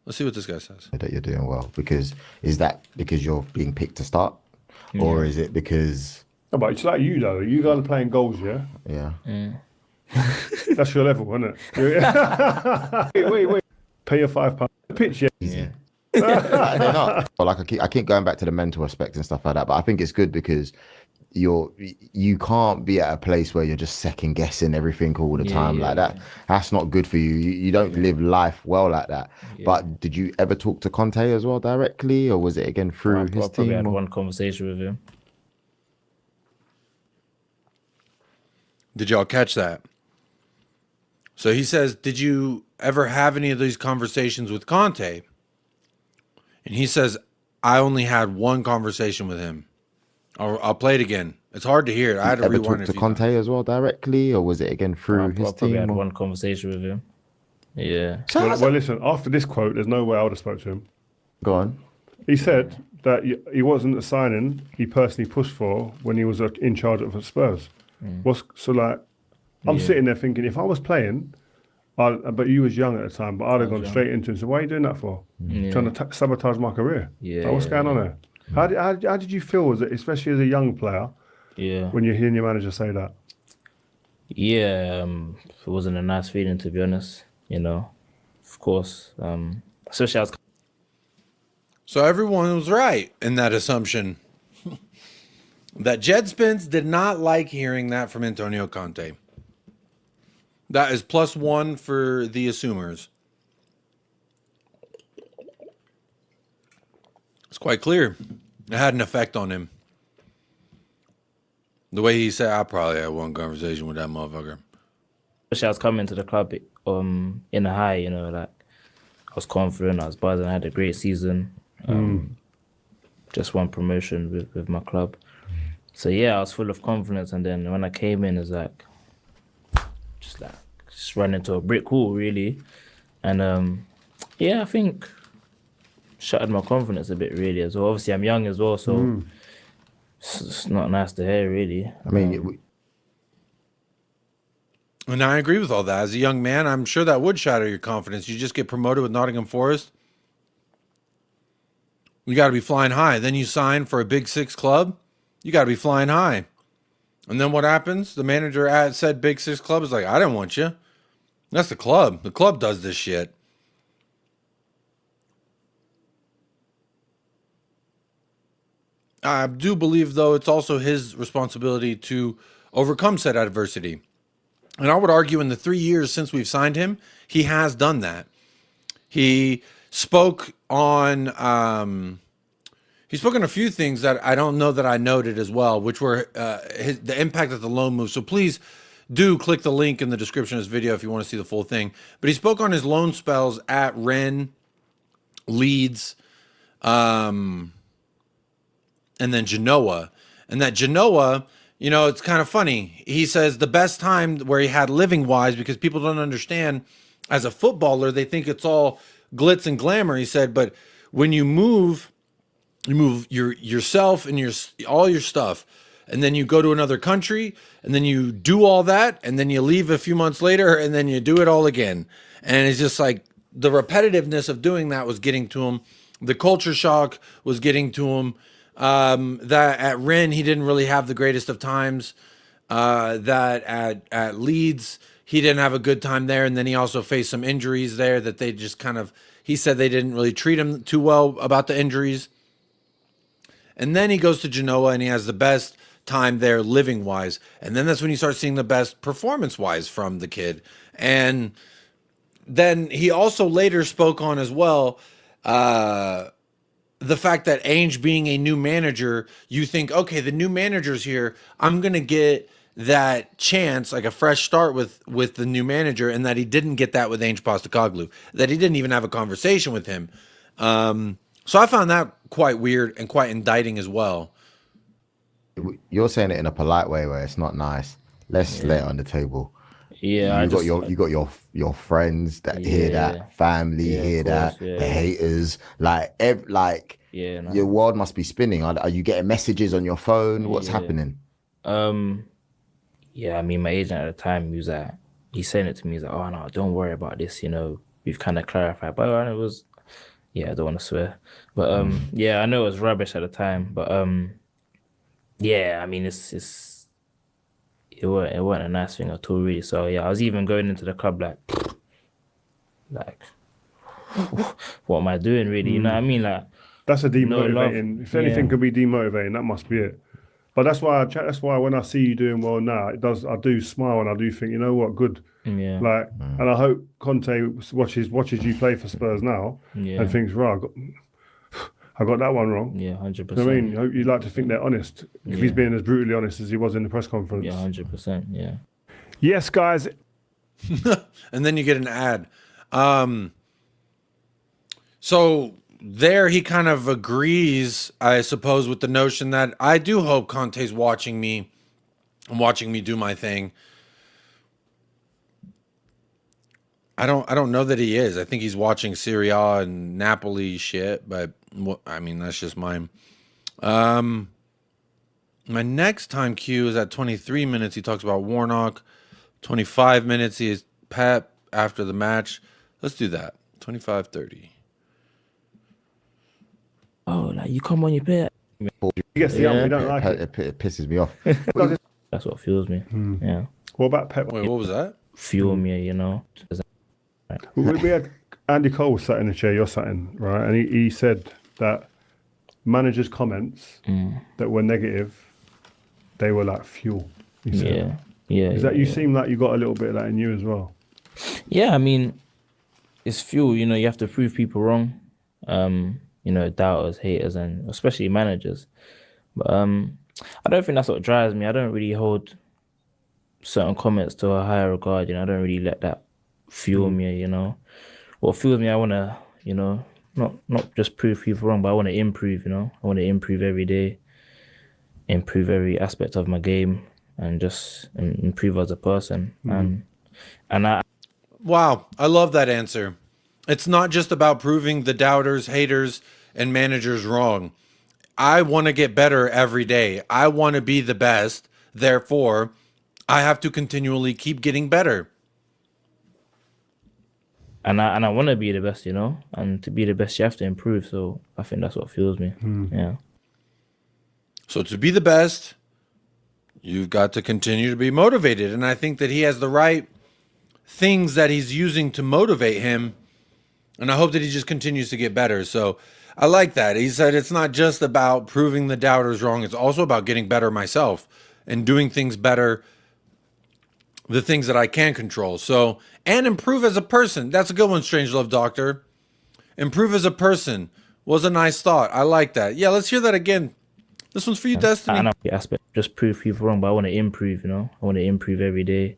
Let's see what this guy says. That you're doing well, because is that because you're being picked to start, or is it because? No, but it's like you though. You guys are playing goals, yeah. Yeah. That's your level, isn't it? wait. Pay your £5. Pitch, yeah. Easy. They're not. But like I keep going back to the mental aspect and stuff like that. But I think it's good because you can't be at a place where you're just second guessing everything all the time like that. That's not good for you. You don't live life well like that. But did you ever talk to Conte as well directly, or was it again through his team? I had one conversation with him. Did y'all catch that? So he says, did you ever have any of these conversations with Conte? And he says, I only had one conversation with him. I'll play it again. It's hard to hear it. I had to ever rewind talk it. to Conte as well directly, or was it again through his I probably team? had or- one conversation with him. Yeah. Well, listen, after this quote, there's no way I would have spoke to him. Go on. He said that he wasn't a signing he personally pushed for when he was in charge of Spurs. I'm sitting there thinking, if I was playing, but you was young at the time, but I'd have gone straight into him and said, why are you doing that for? Trying to sabotage my career. Yeah. Like, what's going on there? How did you feel, especially as a young player, when you're hearing your manager say that? Yeah, it wasn't a nice feeling, to be honest. You know, of course, especially as. So everyone was right in that assumption that Djed Spence did not like hearing that from Antonio Conte. That is +1 for the assumers. It's quite clear. It had an effect on him. The way he said, I probably had one conversation with that motherfucker. Especially I was coming to the club in a high, you know, like I was confident, I was buzzing, I had a great season. Just won promotion with my club. So yeah, I was full of confidence, and then when I came in, it's like just ran into a brick wall, really. And yeah, I think shattered my confidence a bit, really, as well. Obviously, I'm young as well, so it's not nice to hear, really. I mean, and I agree with all that. As a young man, I'm sure that would shatter your confidence. You just get promoted with Nottingham Forest. You got to be flying high. Then you sign for a Big Six club. You got to be flying high. And then what happens? The manager at said Big Six club is like, I didn't want you. That's the club. The club does this shit. I do believe, though, it's also his responsibility to overcome said adversity. And I would argue in the 3 years since we've signed him, he has done that. He spoke on a few things that I don't know that I noted as well, which were the impact of the loan move. So please do click the link in the description of this video if you want to see the full thing. But he spoke on his loan spells at Rennes, Leeds, and then Genoa. And that Genoa, you know, it's kind of funny. He says the best time where he had living wise, because people don't understand as a footballer, they think it's all glitz and glamour. He said, but when you move yourself and all your stuff, and then you go to another country, and then you do all that, and then you leave a few months later, and then you do it all again. And it's just like the repetitiveness of doing that was getting to him. The culture shock was getting to him. That at Rennes, he didn't really have the greatest of times. That at Leeds, he didn't have a good time there. And then he also faced some injuries there that they just kind of, he said they didn't really treat him too well about the injuries. And then he goes to Genoa and he has the best time there living wise. And then that's when you start seeing the best performance wise from the kid. And then he also later spoke on as well, the fact that Ainge being a new manager, you think, okay, the new manager's here, I'm going to get that chance, like a fresh start with the new manager, and that he didn't get that with Ainge Postecoglou, that he didn't even have a conversation with him. So I found that quite weird and quite indicting as well. You're saying it in a polite way where it's not nice. Let's lay it on the table. Yeah, you got your friends that hear that, family hear that, the haters, your world must be spinning. Are you getting messages on your phone? What's happening? Yeah, I mean, my agent at the time, he's saying it to me. He's like, "Oh no, don't worry about this. You know, we've kind of clarified." But it was, I don't want to swear, but I know it was rubbish at the time. But I mean, it wasn't a nice thing at all, really. So I was even going into the club like, what am I doing, really? You know what I mean? Like, that's a demotivating. No, if anything could be demotivating, that must be it. But that's why when I see you doing well now, I do smile and I do think, you know what, good. Yeah. Like, and I hope Conte watches you play for Spurs now and thinks, right, I got that one wrong. Yeah, 100%. I mean, I hope you'd like to think they're honest. If he's being as brutally honest as he was in the press conference. Yeah, 100%. Yeah. Yes, guys. And then you get an ad. So there he kind of agrees, I suppose, with the notion that I do hope Conte's watching me and watching me do my thing. I don't know that he is. I think he's watching Serie A and Napoli shit, but I mean, that's just mine. My next time cue is at 23 minutes. He talks about Warnock. 25 minutes, he is Pep after the match. Let's do that. 25-30. Oh, like you come on, you play. You get the you don't like it. It pisses me off. That's what fuels me. Yeah. What about Pep? Wait, what was that? Fuel me, you know. We had Andy Cole sat in the chair you're sat in, right? And he said that managers' comments that were negative, they were like fuel. He said. Yeah. Is that you seem like you got a little bit of that in you as well? Yeah, I mean, it's fuel. You know, you have to prove people wrong. You know, doubters, haters, and especially managers. But I don't think that's what drives me. I don't really hold certain comments to a higher regard. You know, I don't really let that fuel me. You know, what fuels me, I want to, you know, not just prove people wrong, but I want to improve. You know, I want to improve every day, improve every aspect of my game, and just improve as a person. And Wow, I love that answer. It's not just about proving the doubters, haters, and managers wrong. I want to get better every day. I want to be the best. Therefore, I have to continually keep getting better. And I want to be the best, you know. And to be the best, you have to improve. So I think that's what fuels me. Yeah. So to be the best, you've got to continue to be motivated. And I think that he has the right things that he's using to motivate him. And I hope that he just continues to get better. So I like that. He said it's not just about proving the doubters wrong. It's also about getting better myself and doing things better, the things that I can control. So, and improve as a person. That's a good one, Strange Love Doctor. Improve as a person was a nice thought. I like that. Yeah, let's hear that again. This one's for you, Destiny. I know the aspect, just prove people wrong, but I want to improve, you know. I want to improve every day,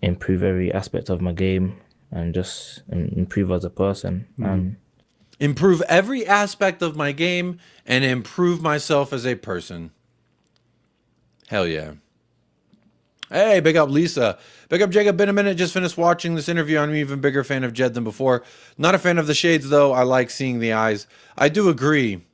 improve every aspect of my game, and just improve as a person. And improve every aspect of my game and improve myself as a person. Hell yeah. Hey, big up Lisa. Big up Jacob. Been a minute. Just finished watching this interview. I'm an even bigger fan of Djed than before. Not a fan of the shades, though. I like seeing the eyes. I do agree,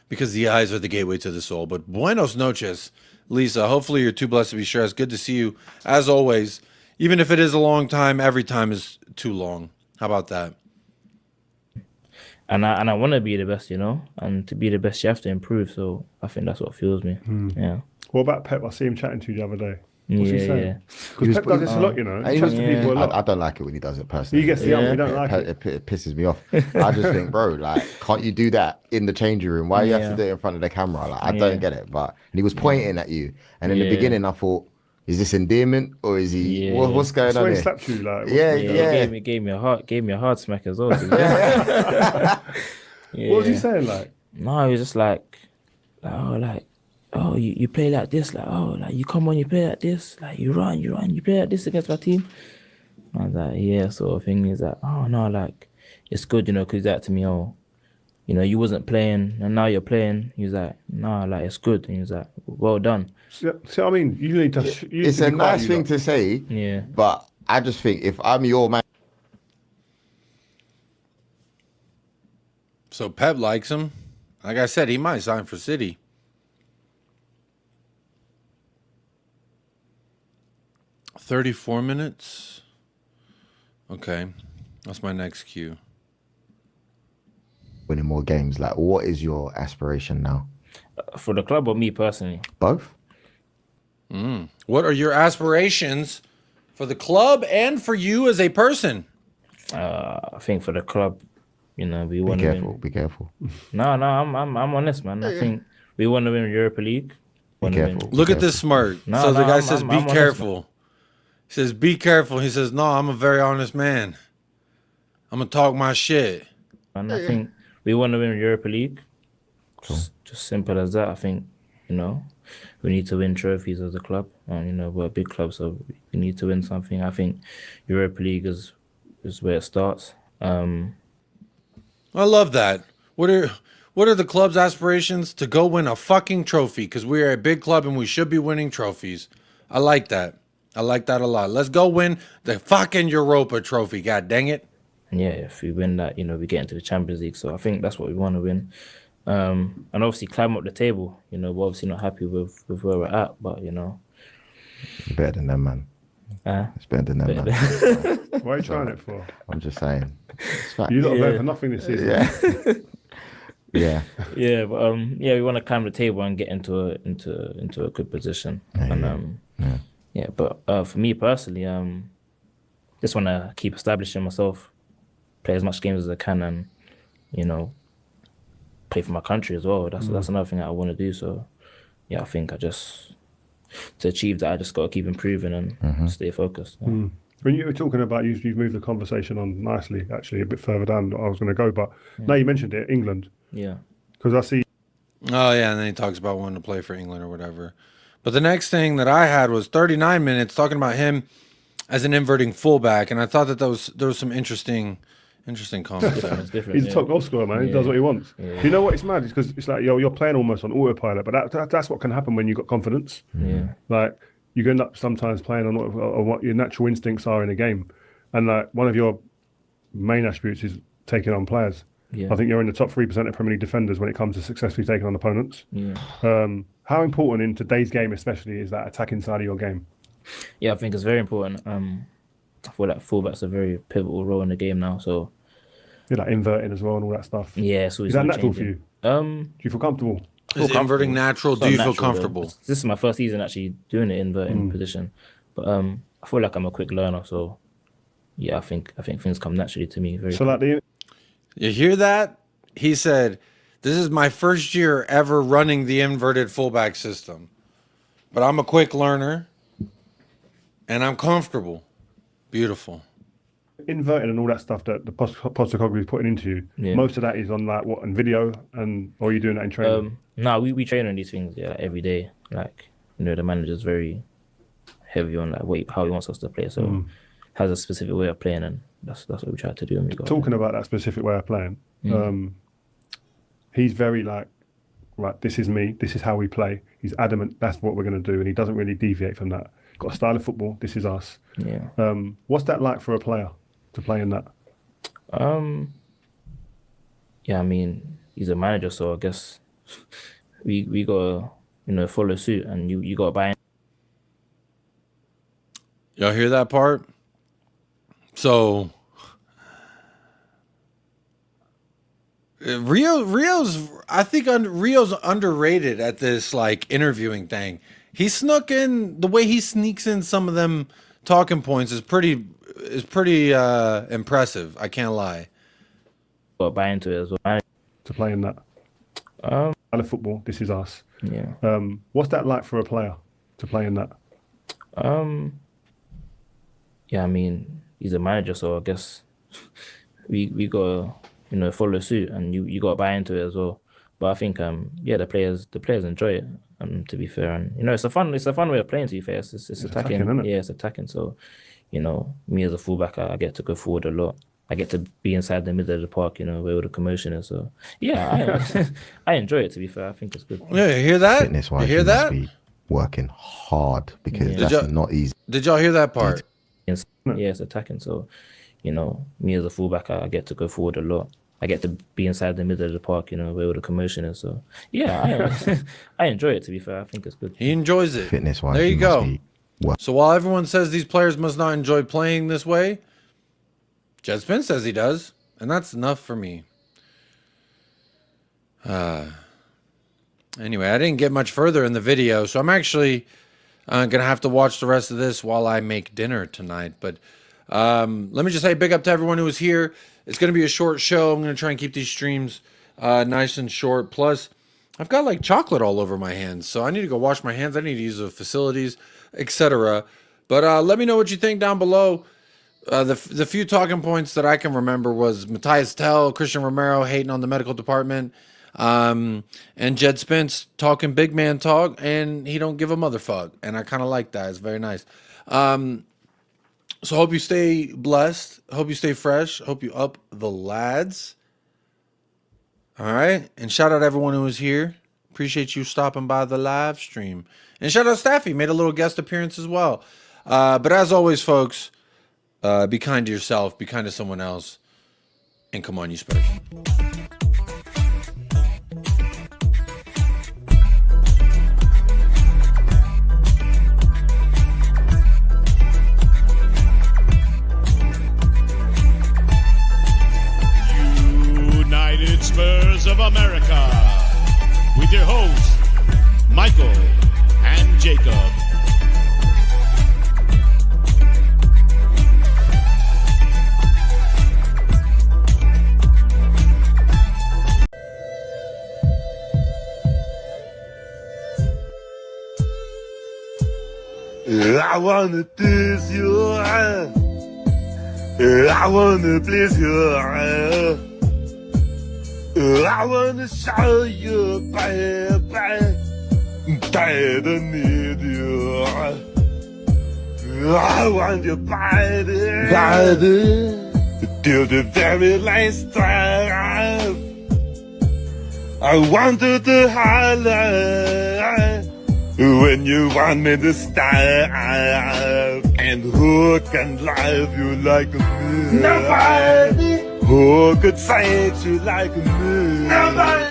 because the eyes are the gateway to the soul. But buenos noches, Lisa. Hopefully you're too blessed to be stressed. Good to see you, as always. Even if it is a long time, every time is too long. How about that? And I want to be the best, you know. And to be the best, you have to improve. So I think that's what fuels me. Yeah. What about Pep? I see him chatting to you the other day. What's he saying? Yeah. Because Pep does this a lot, you know. He chats to people a lot. I don't like it when he does it personally. He gets the you don't like it. It pisses me off. I just think, bro, like, can't you do that in the changing room? Why do you have to do it in front of the camera? Like, I don't get it. But and he was pointing at you, and in the beginning, I thot, is this endearment or is he? What's going on? He here? slapped you, like, He gave me a hard smack as well. What was he saying, like? No, he was just like, oh, you play like this, like, oh, like you come on, you play like this, like you run, you play like this against my team. I was like, yeah, sort of thing. He's like, oh no, like it's good, you know, because that to me, oh, you know, you wasn't playing and now you're playing. He was like, no, like it's good. And he was like, well done. So I mean, you need to. It's a nice thing to say, but I just think if I'm your man. So Pep likes him. Like I said, he might sign for City. $34 minutes. Okay, that's my next cue. Winning more games. Like, what is your aspiration now? For the club or me personally? Both. What are your aspirations for the club and for you as a person? I think for the club, you know, we want to win. Be careful. No, I'm honest, man. I think we want to win Europa League. Be careful. Look at this smirk. So the guy says, "Be careful." He says, "Be careful." He says, "No, I'm a very honest man. I'm gonna talk my shit." And I think we want to win Europa League. Just simple as that. I think, you know, we need to win trophies as a club. And, you know, we're a big club, so we need to win something. I think Europa League is where it starts. I love that. What are the club's aspirations? To go win a fucking trophy, because we are a big club and we should be winning trophies. I like that. I like that a lot. Let's go win the fucking Europa trophy. God dang it. And yeah, if we win that, you know, we get into the Champions League. So I think that's what we want to win. And obviously climb up the table. You know, we're obviously not happy with where we're at, but you know. Better than them, man. It's better than them, man. What are you trying it for? I'm just saying. It's fact. You're not there for nothing this season. Yeah. Yeah. Yeah, but yeah, we want to climb the table and get into a good position. But for me personally, just want to keep establishing myself, play as much games as I can, and you know, play for my country as well. That's another thing that I want to do. So yeah, I think to achieve that, I just got to keep improving and stay focused. Yeah. When you were talking about, you've moved the conversation on nicely, actually, a bit further down than I was going to go, but now you mentioned it, England. Yeah. Because I see. Oh, yeah, and then he talks about wanting to play for England or whatever. But the next thing that I had was 39 minutes talking about him as an inverting fullback, and I thought that there was some interesting comments there. He's a top goal scorer, man. He does what he wants. You know what? It's mad. It's because it's like you're playing almost on autopilot, but that's what can happen when you've got confidence. Yeah. Like you end up sometimes playing on what your natural instincts are in a game, and like one of your main attributes is taking on players. Yeah. I think you're in the top 3% of Premier League defenders when it comes to successfully taking on opponents. Yeah. How important in today's game, especially, is that attacking side of your game? Yeah, I think it's very important. I feel like fullback's a very pivotal role in the game now. So you're like inverting as well and all that stuff. Yeah, so is that natural for you? Do you feel comfortable? Is inverting natural? Do you feel comfortable? This is my first season actually doing the inverting position, but I feel like I'm a quick learner. So yeah, I think things come naturally to me. Very. So like you hear that? He said, "This is my first year ever running the inverted fullback system, but I'm a quick learner, and I'm comfortable." Beautiful. Inverting and all that stuff that the Postecoglou is putting into you. Most of that is on like what, in video, or are you doing that in training? No, we train on these things every day. Like, you know, the manager's very heavy on like how he wants us to play. So has a specific way of playing, and that's what we try to do. Talking about that specific way of playing, he's very like, right, this is me, this is how we play. He's adamant that's what we're going to do, and he doesn't really deviate from that. Got a style of football, this is us. Yeah. What's that like for a player to play in that? Yeah, I mean, he's a manager, so I guess we gotta, you know, follow suit, and you gotta buy in. Y'all hear that part? So Rio's I think Rio's underrated at this like interviewing thing. He snuck in the way he sneaks in some of them talking points is pretty impressive. I can't lie. But buy into it as well. To play in that. Style of football, this is us. Yeah. What's that like for a player to play in that? Yeah, I mean, he's a manager, so I guess we gotta, you know, follow suit, and you gotta buy into it as well. But I think the players enjoy it. To be fair, and you know, it's a fun way of playing. To be fair, it's attacking, isn't it? Yeah, it's attacking. So, you know, me as a fullback, I get to go forward a lot. I get to be inside the middle of the park, you know, where all the commotion is. So, yeah, I enjoy it. To be fair, I think it's good. Yeah, you hear that? Fitness-wise, you hear that? Must be working hard because that's not easy. Did y'all hear that part? Yeah, it's attacking. So, you know, me as a fullback, I get to go forward a lot. I get to be inside the middle of the park, you know, where all the commotion is. So, yeah, I enjoy it, to be fair. I think it's good. He enjoys it. Fitness-wise, there you go. So while everyone says these players must not enjoy playing this way, Djed Spence says he does. And that's enough for me. Anyway, I didn't get much further in the video, so I'm actually going to have to watch the rest of this while I make dinner tonight. But let me just say big up to everyone who was here. It's going to be a short show. I'm going to try and keep these streams nice and short. Plus, I've got like chocolate all over my hands, so I need to go wash my hands. I need to use the facilities, etc. But let me know what you think down below. The few talking points that I can remember was Matthias Tell, Christian Romero hating on the medical department, and Djed Spence talking big man talk, and he don't give a motherfuck. And I kind of like that. It's very nice. So hope you stay blessed. Hope you stay fresh. Hope you up the lads. All right. And shout out everyone who was here. Appreciate you stopping by the live stream. And shout out Staffy. Made a little guest appearance as well. But as always, folks, be kind to yourself. Be kind to someone else. And come on, you Spurs. United Spurs of America, with your hosts, Michael and Jacob. I wanna please you. I wanna please you. I wanna show you, baby, that I need you. I want your body, till the very last time. I wanted to highlight when you want me to stop. And who can love you like me? Nobody. Who could say you like me? Nobody.